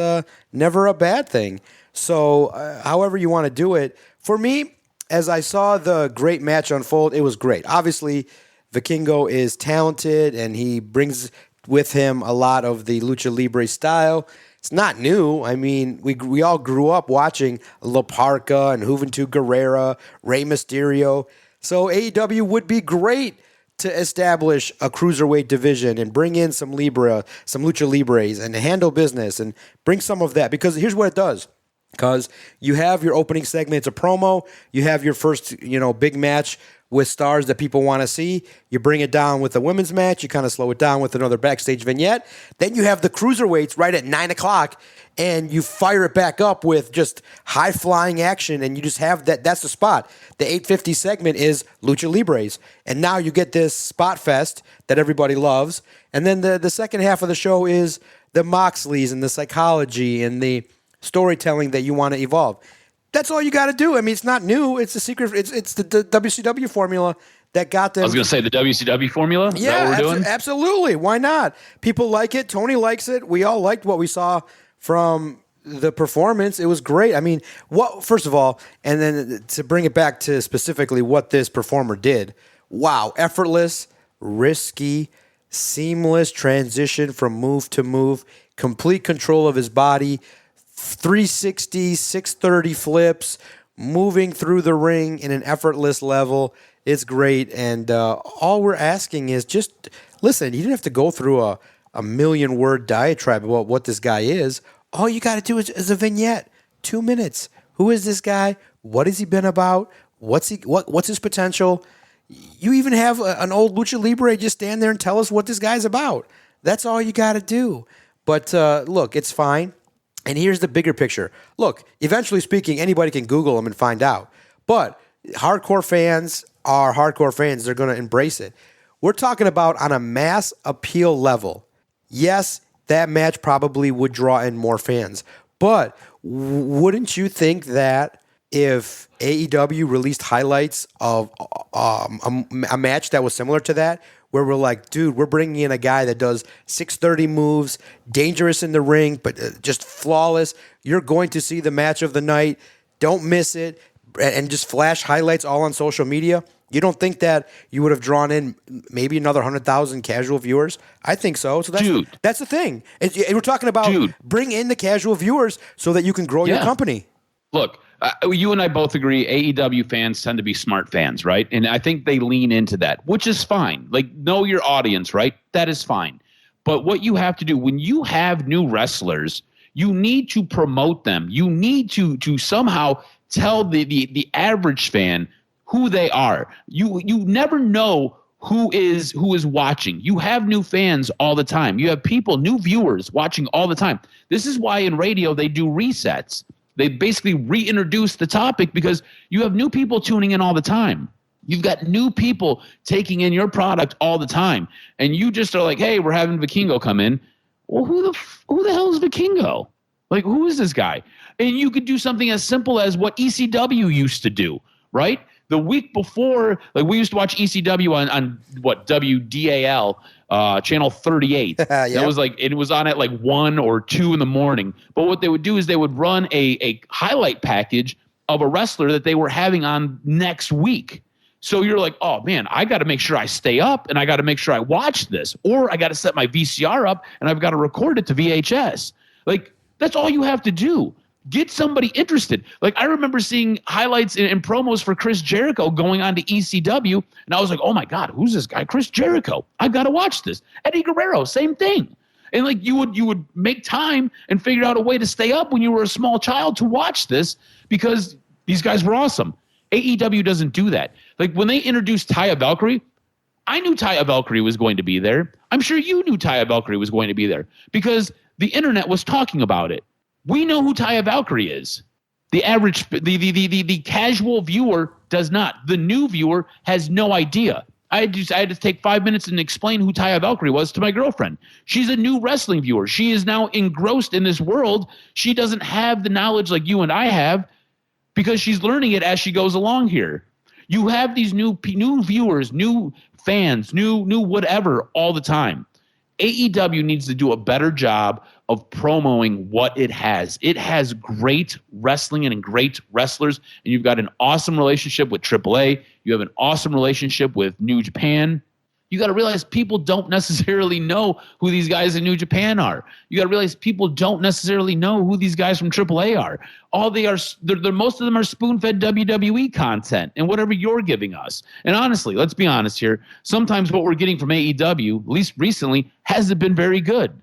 never a bad thing. So however you want to do it. For me, as I saw the great match unfold, it was great. Obviously, Vikingo is talented, and he brings with him a lot of the Lucha Libre style. It's not new. I mean, we all grew up watching La Parca and Juventud Guerrera, Rey Mysterio. So AEW would be great to establish a cruiserweight division and bring in some Lucha Libres and handle business and bring some of that. Because here's what it does. Because you have your opening segment, it's a promo. You have your first, big match with stars that people want to see. You bring it down with a women's match. You kind of slow it down with another backstage vignette. Then you have the cruiserweights right at 9 o'clock, and you fire it back up with just high-flying action, and you just have that. That's the spot. The 8:50 segment is Lucha Libres. And now you get this spot fest that everybody loves. And then the second half of the show is the Moxleys and the psychology and the storytelling that you want to evolve. That's all you got to do. I mean, it's not new. It's the secret. It's the WCW formula that got them. I was going to say the WCW formula. Is that what we're doing? Absolutely. Why not? People like it. Tony likes it. We all liked what we saw from the performance. It was great. I mean, first of all, and then to bring it back to specifically what this performer did. Wow. Effortless, risky, seamless transition from move to move, complete control of his body, 360, 630 flips, moving through the ring in an effortless level. It's great. And all we're asking is just listen. You didn't have to go through a 1,000,000-word diatribe about what this guy is. All you got to do is a vignette, 2 minutes. Who is this guy? What has he been about? What's his potential? You even have an old Lucha Libre just stand there and tell us what this guy's about. That's all you got to do. But look, it's fine. And here's the bigger picture. Look, eventually speaking, anybody can Google him and find out. But hardcore fans are hardcore fans. They're going to embrace it. We're talking about on a mass appeal level. Yes, that match probably would draw in more fans. But wouldn't you think that if AEW released highlights of a match that was similar to that, where we're like, dude, we're bringing in a guy that does 630 moves, dangerous in the ring, but just flawless. You're going to see the match of the night. Don't miss it. And just flash highlights all on social media. You don't think that you would have drawn in maybe another 100,000 casual viewers? I think so. So that's the thing. We're talking about bring in the casual viewers so that you can grow your company. Look, you and I both agree AEW fans tend to be smart fans, right? And I think they lean into that, which is fine. Like, know your audience, right? That is fine. But what you have to do when you have new wrestlers, you need to promote them. You need to somehow tell the average fan who they are. You never know who is watching. You have new fans all the time. You have people, new viewers watching all the time. This is why in radio they do resets. They basically reintroduce the topic because you have new people tuning in all the time. You've got new people taking in your product all the time. And you just are like, hey, we're having Vikingo come in. Well, who the hell is Vikingo? Like, who is this guy? And you could do something as simple as what ECW used to do, right? The week before, like we used to watch ECW on what, WDAL, channel 38. Yep. That was like, it was on at like 1 or 2 in the morning. But what they would do is they would run a highlight package of a wrestler that they were having on next week. So you're like, oh man, I got to make sure I stay up and I got to make sure I watch this, or I got to set my VCR up and I've got to record it to VHS. Like, that's all you have to do. Get somebody interested. Like, I remember seeing highlights and promos for Chris Jericho going on to ECW, and I was like, oh my God, who's this guy? Chris Jericho. I've got to watch this. Eddie Guerrero, same thing. And like you would make time and figure out a way to stay up when you were a small child to watch this because these guys were awesome. AEW doesn't do that. Like when they introduced Taya Valkyrie, I knew Taya Valkyrie was going to be there. I'm sure you knew Taya Valkyrie was going to be there because the internet was talking about it. We know who Taya Valkyrie is. The average, the casual viewer does not. The new viewer has no idea. I had to take 5 minutes and explain who Taya Valkyrie was to my girlfriend. She's a new wrestling viewer. She is now engrossed in this world. She doesn't have the knowledge like you and I have because she's learning it as she goes along here. You have these new viewers, new fans, new whatever all the time. AEW needs to do a better job of promoting what it has. It has great wrestling and great wrestlers, and you've got an awesome relationship with AAA. You have an awesome relationship with New Japan. You got to realize people don't necessarily know who these guys in New Japan are. You got to realize people don't necessarily know who these guys from AAA are. All they are, most of them are spoon-fed WWE content and whatever you're giving us. And honestly, let's be honest here. Sometimes what we're getting from AEW, at least recently, hasn't been very good.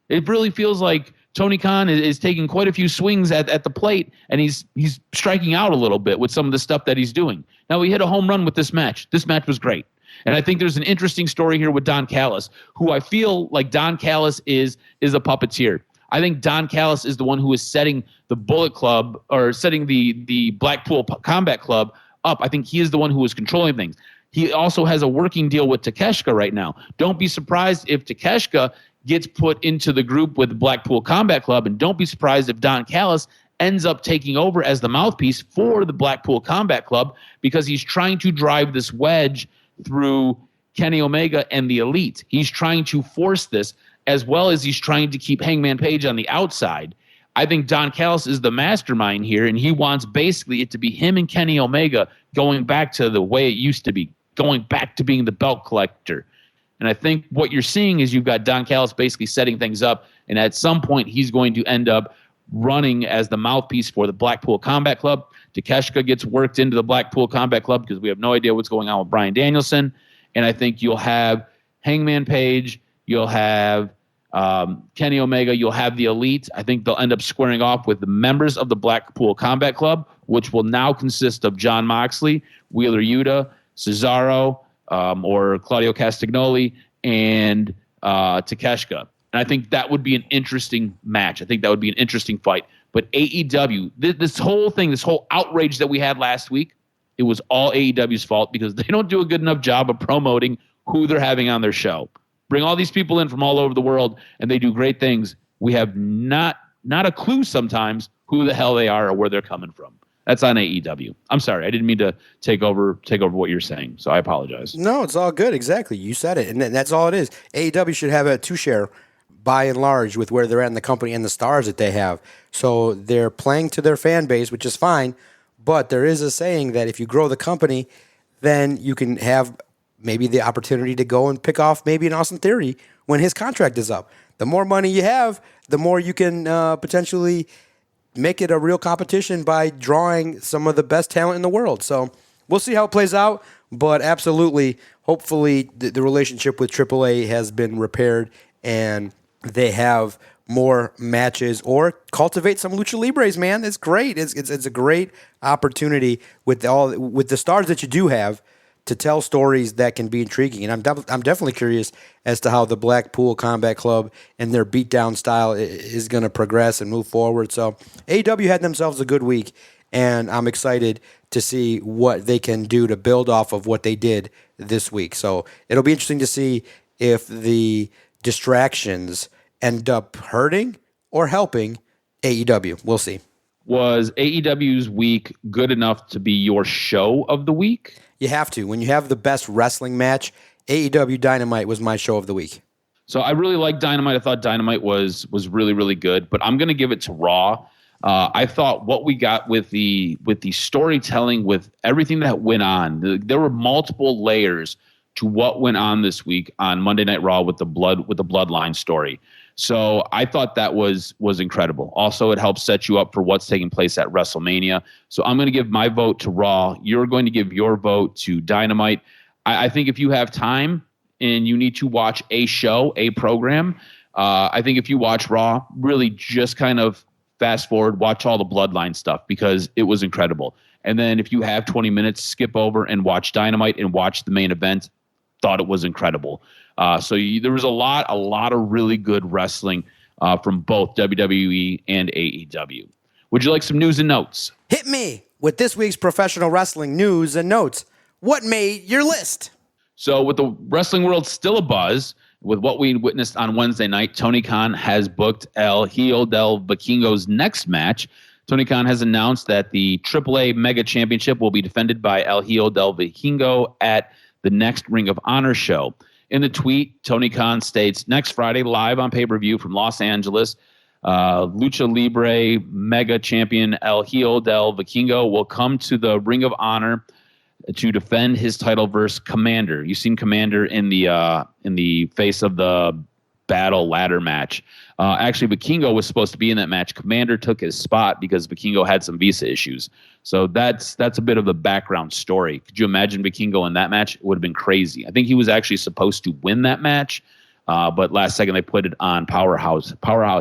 It really feels like Tony Khan is taking quite a few swings at the plate, and he's striking out a little bit with some of the stuff that he's doing. Now, he hit a home run with this match. This match was great. And I think there's an interesting story here with Don Callis, who I feel like Don Callis is a puppeteer. I think Don Callis is the one who is setting the Bullet Club or setting the Blackpool Combat Club up. I think he is the one who is controlling things. He also has a working deal with Takeshita right now. Don't be surprised if Takeshita gets put into the group with the Blackpool Combat Club, and don't be surprised if Don Callis ends up taking over as the mouthpiece for the Blackpool Combat Club because he's trying to drive this wedge through Kenny Omega and the Elite. He's trying to force this as well as he's trying to keep Hangman Page on the outside. I think Don Callis is the mastermind here, and he wants basically it to be him and Kenny Omega going back to the way it used to be, going back to being the belt collector. And I think what you're seeing is you've got Don Callis basically setting things up, and at some point he's going to end up running as the mouthpiece for the Blackpool Combat Club. Takeshita gets worked into the Blackpool Combat Club because we have no idea what's going on with Bryan Danielson. And I think you'll have Hangman Page, you'll have Kenny Omega, you'll have the Elite. I think they'll end up squaring off with the members of the Blackpool Combat Club, which will now consist of Jon Moxley, Wheeler Yuta, Cesaro, or Claudio Castagnoli, and Takeshita. And I think that would be an interesting match. I think that would be an interesting fight. But AEW, this whole thing, this whole outrage that we had last week, it was all AEW's fault because they don't do a good enough job of promoting who they're having on their show. Bring all these people in from all over the world, and they do great things. We have not a clue sometimes who the hell they are or where they're coming from. That's on AEW. I'm sorry. I didn't mean to take over what you're saying, so I apologize. No, it's all good. Exactly. You said it, and that's all it is. AEW should have a two-share by and large with where they're at in the company and the stars that they have. So they're playing to their fan base, which is fine, but there is a saying that if you grow the company, then you can have maybe the opportunity to go and pick off maybe an Austin Theory when his contract is up. The more money you have, the more you can potentially make it a real competition by drawing some of the best talent in the world. So we'll see how it plays out, but absolutely, hopefully the relationship with AAA has been repaired and they have more matches or cultivate some lucha libres, man. It's great. It's a great opportunity with the stars that you do have to tell stories that can be intriguing. And I'm definitely curious as to how the Blackpool Combat Club and their beatdown style is going to progress and move forward. So AEW had themselves a good week, and I'm excited to see what they can do to build off of what they did this week. So it'll be interesting to see if the distractions end up hurting or helping AEW. We'll see. Was AEW's week good enough to be your show of the week? You have to. When you have the best wrestling match, AEW Dynamite was my show of the week. So I really liked Dynamite. I thought Dynamite was really, really good, but I'm going to give it to Raw. I thought what we got with the storytelling, with everything that went on, there were multiple layers to what went on this week on Monday Night Raw with the Bloodline story. So I thought that was incredible. Also, it helps set you up for what's taking place at WrestleMania. So I'm going to give my vote to Raw. You're going to give your vote to Dynamite. I think if you have time and you need to watch a show, a program, I think if you watch Raw, really just kind of fast forward, watch all the Bloodline stuff because it was incredible. And then if you have 20 minutes, skip over and watch Dynamite and watch the main event. Thought it was incredible. There was a lot of really good wrestling from both WWE and AEW. Would you like some news and notes? Hit me with this week's professional wrestling news and notes. What made your list? So with the wrestling world still abuzz, with what we witnessed on Wednesday night, Tony Khan has booked El Hijo del Vikingo's next match. Tony Khan has announced that the AAA Mega Championship will be defended by El Hijo del Vikingo at the next Ring of Honor show. In the tweet, Tony Khan states, next Friday, live on pay-per-view from Los Angeles, Lucha Libre Mega Champion El Hijo del Vikingo will come to the Ring of Honor to defend his title versus Commander. You've seen Commander in the face of the battle ladder match. Actually, Vikingo was supposed to be in that match. Commander took his spot because Vikingo had some visa issues. So that's a bit of the background story. Could you imagine Vikingo in that match? It would have been crazy. I think he was actually supposed to win that match, but last second they put it on Powerhouse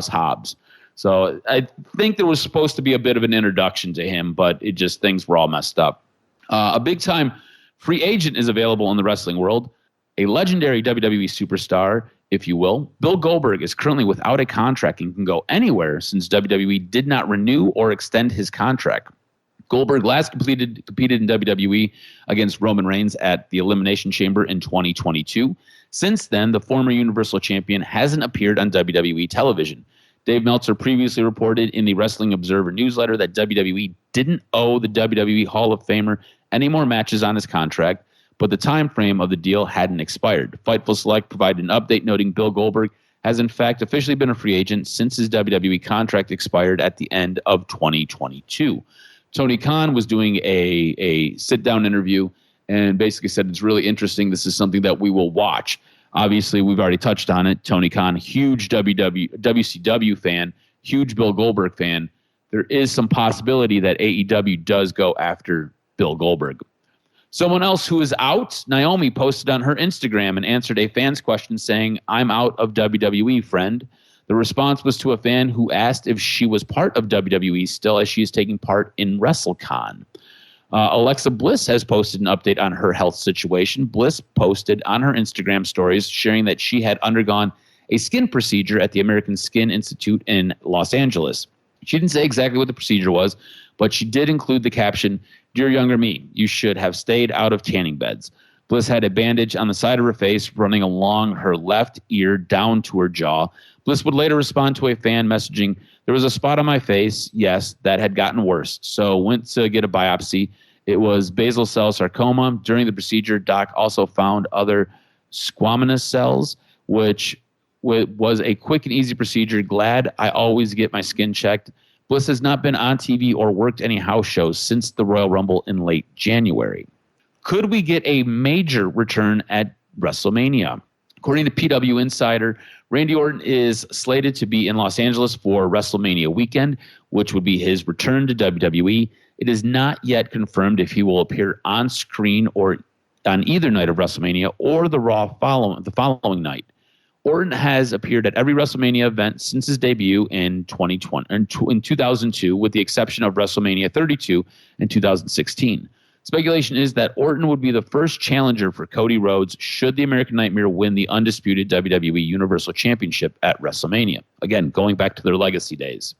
Hobbs. So I think there was supposed to be a bit of an introduction to him, but things were all messed up. A big-time free agent is available in the wrestling world. A legendary WWE superstar, if you will, Bill Goldberg is currently without a contract and can go anywhere since WWE did not renew or extend his contract. Goldberg last competed in WWE against Roman Reigns at the Elimination Chamber in 2022. Since then, the former Universal Champion hasn't appeared on WWE television. Dave Meltzer previously reported in the Wrestling Observer newsletter that WWE didn't owe the WWE Hall of Famer any more matches on his contract, but the time frame of the deal hadn't expired. Fightful Select provided an update noting Bill Goldberg has in fact officially been a free agent since his WWE contract expired at the end of 2022. Tony Khan was doing a sit-down interview and basically said it's really interesting. This is something that we will watch. Obviously, we've already touched on it. Tony Khan, huge WCW fan, huge Bill Goldberg fan. There is some possibility that AEW does go after Bill Goldberg. Someone else who is out, Naomi posted on her Instagram and answered a fan's question saying, I'm out of WWE, friend. The response was to a fan who asked if she was part of WWE still as she is taking part in WrestleCon. Alexa Bliss has posted an update on her health situation. Bliss posted on her Instagram stories sharing that she had undergone a skin procedure at the American Skin Institute in Los Angeles. She didn't say exactly what the procedure was, but she did include the caption, Dear younger me, you should have stayed out of tanning beds. Bliss had a bandage on the side of her face running along her left ear down to her jaw. Bliss would later respond to a fan messaging, there was a spot on my face, yes, that had gotten worse, so went to get a biopsy. It was basal cell sarcoma. During the procedure, Doc also found other squamous cells, which was a quick and easy procedure. Glad I always get my skin checked. Bliss has not been on TV or worked any house shows since the Royal Rumble in late January. Could we get a major return at WrestleMania? According to PW Insider, Randy Orton is slated to be in Los Angeles for WrestleMania weekend, which would be his return to WWE. It is not yet confirmed if he will appear on screen or on either night of WrestleMania or the Raw the following night. Orton has appeared at every WrestleMania event since his debut in 2002, with the exception of WrestleMania 32 in 2016. Speculation is that Orton would be the first challenger for Cody Rhodes should the American Nightmare win the undisputed WWE Universal Championship at WrestleMania. Again, going back to their legacy days.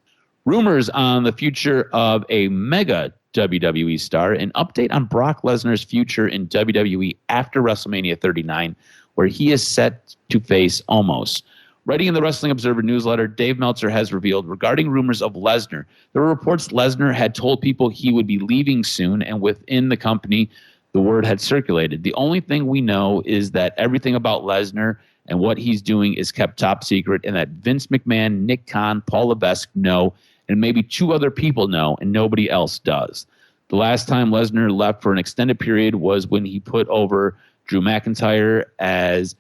Rumors on the future of a mega WWE star, an update on Brock Lesnar's future in WWE after WrestleMania 39, where he is set to face Omos. Writing in the Wrestling Observer newsletter, Dave Meltzer has revealed regarding rumors of Lesnar, there were reports Lesnar had told people he would be leaving soon, and within the company, the word had circulated. The only thing we know is that everything about Lesnar and what he's doing is kept top secret, and that Vince McMahon, Nick Khan, Paul Levesque know, and maybe two other people know, and nobody else does. The last time Lesnar left for an extended period was when he put over Drew McIntyre as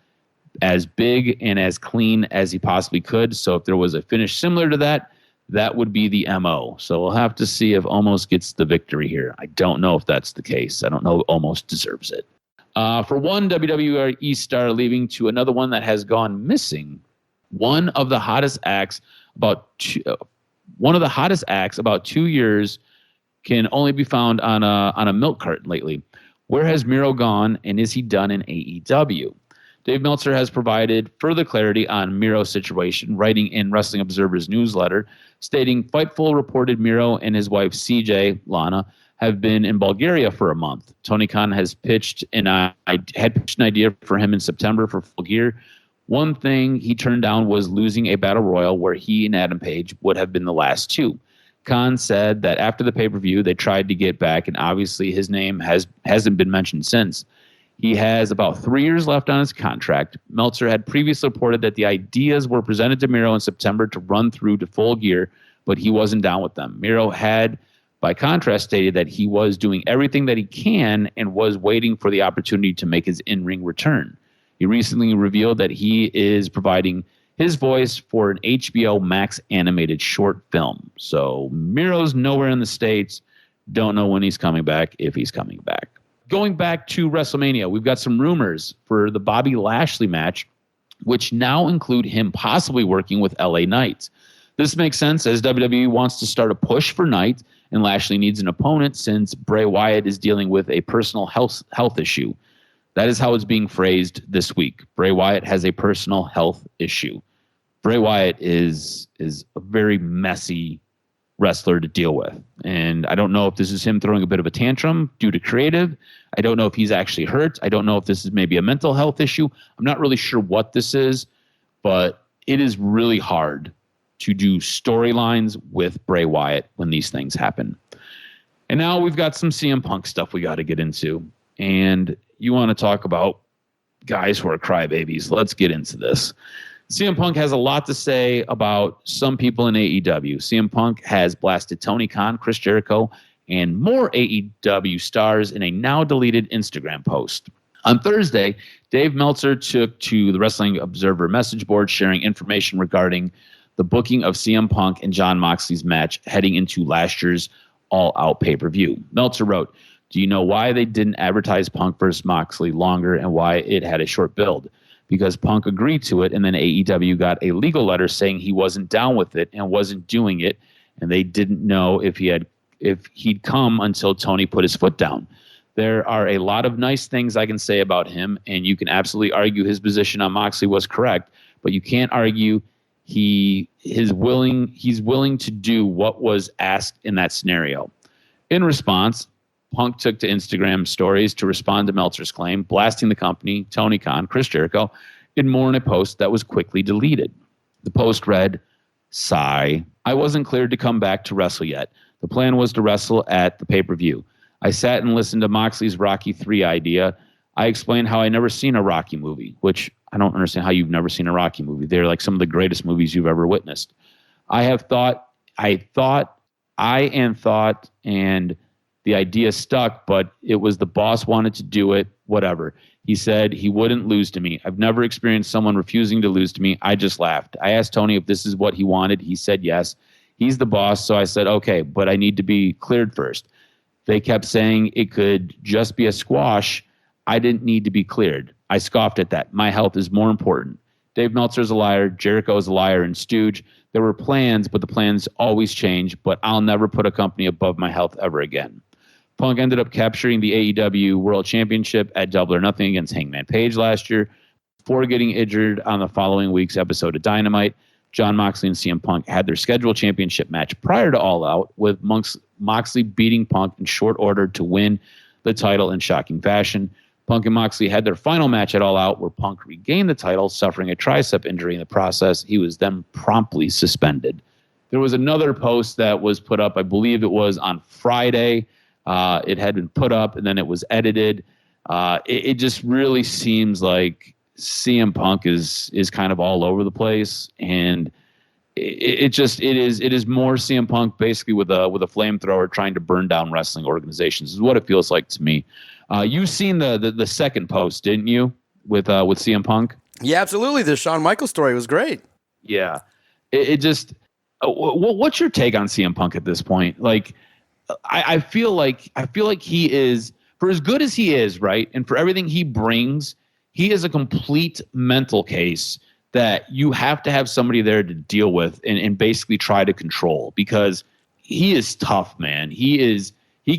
big and as clean as he possibly could. So if there was a finish similar to that, that would be the MO. So we'll have to see if Omos gets the victory here. I don't know if that's the case. I don't know if Omos deserves it. For one WWE star leaving to another one that has gone missing, one of the hottest acts about 2 years can only be found on a milk carton lately. Where has Miro gone, and is he done in AEW? Dave Meltzer has provided further clarity on Miro's situation, writing in Wrestling Observer's newsletter, stating Fightful reported Miro and his wife CJ, Lana, have been in Bulgaria for a month. Tony Khan has pitched, and I had pitched an idea for him in September for Full Gear. One thing he turned down was losing a battle royal where he and Adam Page would have been the last two. Khan said that after the pay-per-view, they tried to get back, and obviously his name hasn't been mentioned since. He has about 3 years left on his contract. Meltzer had previously reported that the ideas were presented to Miro in September to run through to Full Gear, but he wasn't down with them. Miro had, by contrast, stated that he was doing everything that he can and was waiting for the opportunity to make his in-ring return. He recently revealed that he is providing his voice for an HBO Max animated short film. So Miro's nowhere in the States. Don't know when he's coming back, if he's coming back. Going back to WrestleMania, we've got some rumors for the Bobby Lashley match, which now include him possibly working with LA Knight. This makes sense as WWE wants to start a push for Knight, and Lashley needs an opponent since Bray Wyatt is dealing with a personal health issue. That is how it's being phrased this week. Bray Wyatt has a personal health issue. Bray Wyatt is a very messy wrestler to deal with. And I don't know if this is him throwing a bit of a tantrum due to creative. I don't know if he's actually hurt. I don't know if this is maybe a mental health issue. I'm not really sure what this is, but it is really hard to do storylines with Bray Wyatt when these things happen. And now we've got some CM Punk stuff we got to get into. And you want to talk about guys who are crybabies. Let's get into this. CM Punk has a lot to say about some people in AEW. CM Punk has blasted Tony Khan, Chris Jericho, and more AEW stars in a now-deleted Instagram post. On Thursday, Dave Meltzer took to the Wrestling Observer message board sharing information regarding the booking of CM Punk and Jon Moxley's match heading into last year's All Out pay-per-view. Meltzer wrote, "Do you know why they didn't advertise Punk versus Moxley longer and why it had a short build? Because Punk agreed to it, and then AEW got a legal letter saying he wasn't down with it and wasn't doing it, and they didn't know if he'd come until Tony put his foot down. There are a lot of nice things I can say about him, and you can absolutely argue his position on Moxley was correct, but you can't argue he's willing to do what was asked in that scenario." In response, Punk took to Instagram stories to respond to Meltzer's claim, blasting the company, Tony Khan, Chris Jericho, and more in a post that was quickly deleted. The post read, "Sigh. I wasn't cleared to come back to wrestle yet. The plan was to wrestle at the pay-per-view. I sat and listened to Moxley's Rocky 3 idea. I explained how I never seen a Rocky movie," which I don't understand how you've never seen a Rocky movie. They're like some of the greatest movies you've ever witnessed. And the idea stuck, but it was the boss wanted to do it, whatever. He said he wouldn't lose to me. I've never experienced someone refusing to lose to me. I just laughed. I asked Tony if this is what he wanted. He said yes. He's the boss, so I said, okay, but I need to be cleared first. They kept saying it could just be a squash. I didn't need to be cleared. I scoffed at that. My health is more important. Dave Meltzer's a liar. Jericho is a liar and stooge. There were plans, but the plans always change, but I'll never put a company above my health ever again. Punk ended up capturing the AEW World Championship at Double or Nothing against Hangman Page last year before getting injured on the following week's episode of Dynamite. Jon Moxley and CM Punk had their scheduled championship match prior to All Out, with Moxley beating Punk in short order to win the title in shocking fashion. Punk and Moxley had their final match at All Out, where Punk regained the title, suffering a tricep injury in the process. He was then promptly suspended. There was another post that was put up, I believe it was on Friday. It had been put up and then it was edited. It just really seems like CM Punk is kind of all over the place, and it is more CM Punk basically with a flamethrower trying to burn down wrestling organizations is what it feels like to me. You've seen the second post, didn't you, with CM Punk? Yeah, absolutely. The Shawn Michaels story was great. Yeah, it just. What's your take on CM Punk at this point? Like, I feel like he is, for as good as he is, right, and for everything he brings, he is a complete mental case that you have to have somebody there to deal with and basically try to control, because he is tough, man. He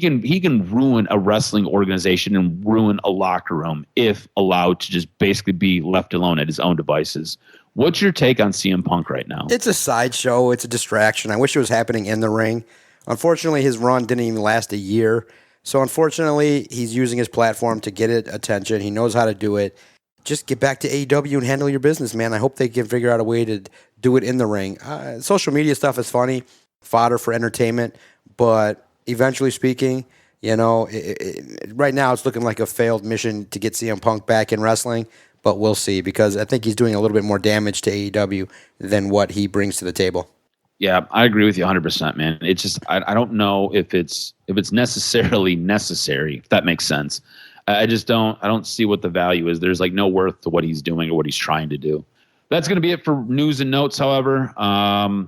can ruin a wrestling organization and ruin a locker room if allowed to just basically be left alone at his own devices. What's your take on CM Punk right now? It's a sideshow. It's a distraction. I wish it was happening in the ring. Unfortunately, his run didn't even last a year. So unfortunately, he's using his platform to get it attention. He knows how to do it. Just get back to AEW and handle your business, man. I hope they can figure out a way to do it in the ring. Social media stuff is funny, fodder for entertainment, but eventually speaking, right now it's looking like a failed mission to get CM Punk back in wrestling, but we'll see because I think he's doing a little bit more damage to AEW than what he brings to the table. Yeah, I agree with you 100%, man. It's just I don't know if it's necessarily necessary, if that makes sense. I don't see what the value is. There's like no worth to what he's doing or what he's trying to do. That's going to be it for news and notes, however. I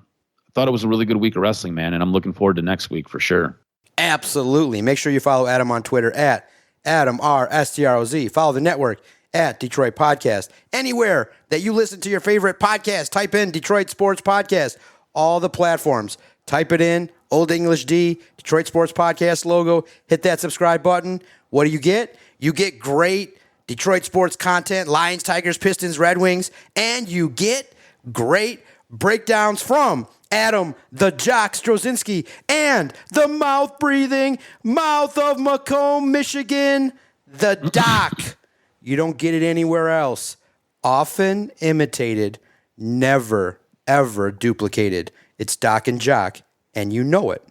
thought it was a really good week of wrestling, man, and I'm looking forward to next week for sure. Absolutely. Make sure you follow Adam on Twitter at AdamRSTROZ. Follow the network at Detroit Podcast. Anywhere that you listen to your favorite podcast, type in Detroit Sports Podcast. All the platforms. Type it in, Old English D, Detroit Sports Podcast logo. Hit that subscribe button. What do you get? You get great Detroit sports content, Lions, Tigers, Pistons, Red Wings, and you get great breakdowns from Adam the Jock Strozinski and the mouth-breathing mouth of Macomb, Michigan, the Doc. You don't get it anywhere else. Often imitated, never, ever duplicated. It's DocNJock, and you know it.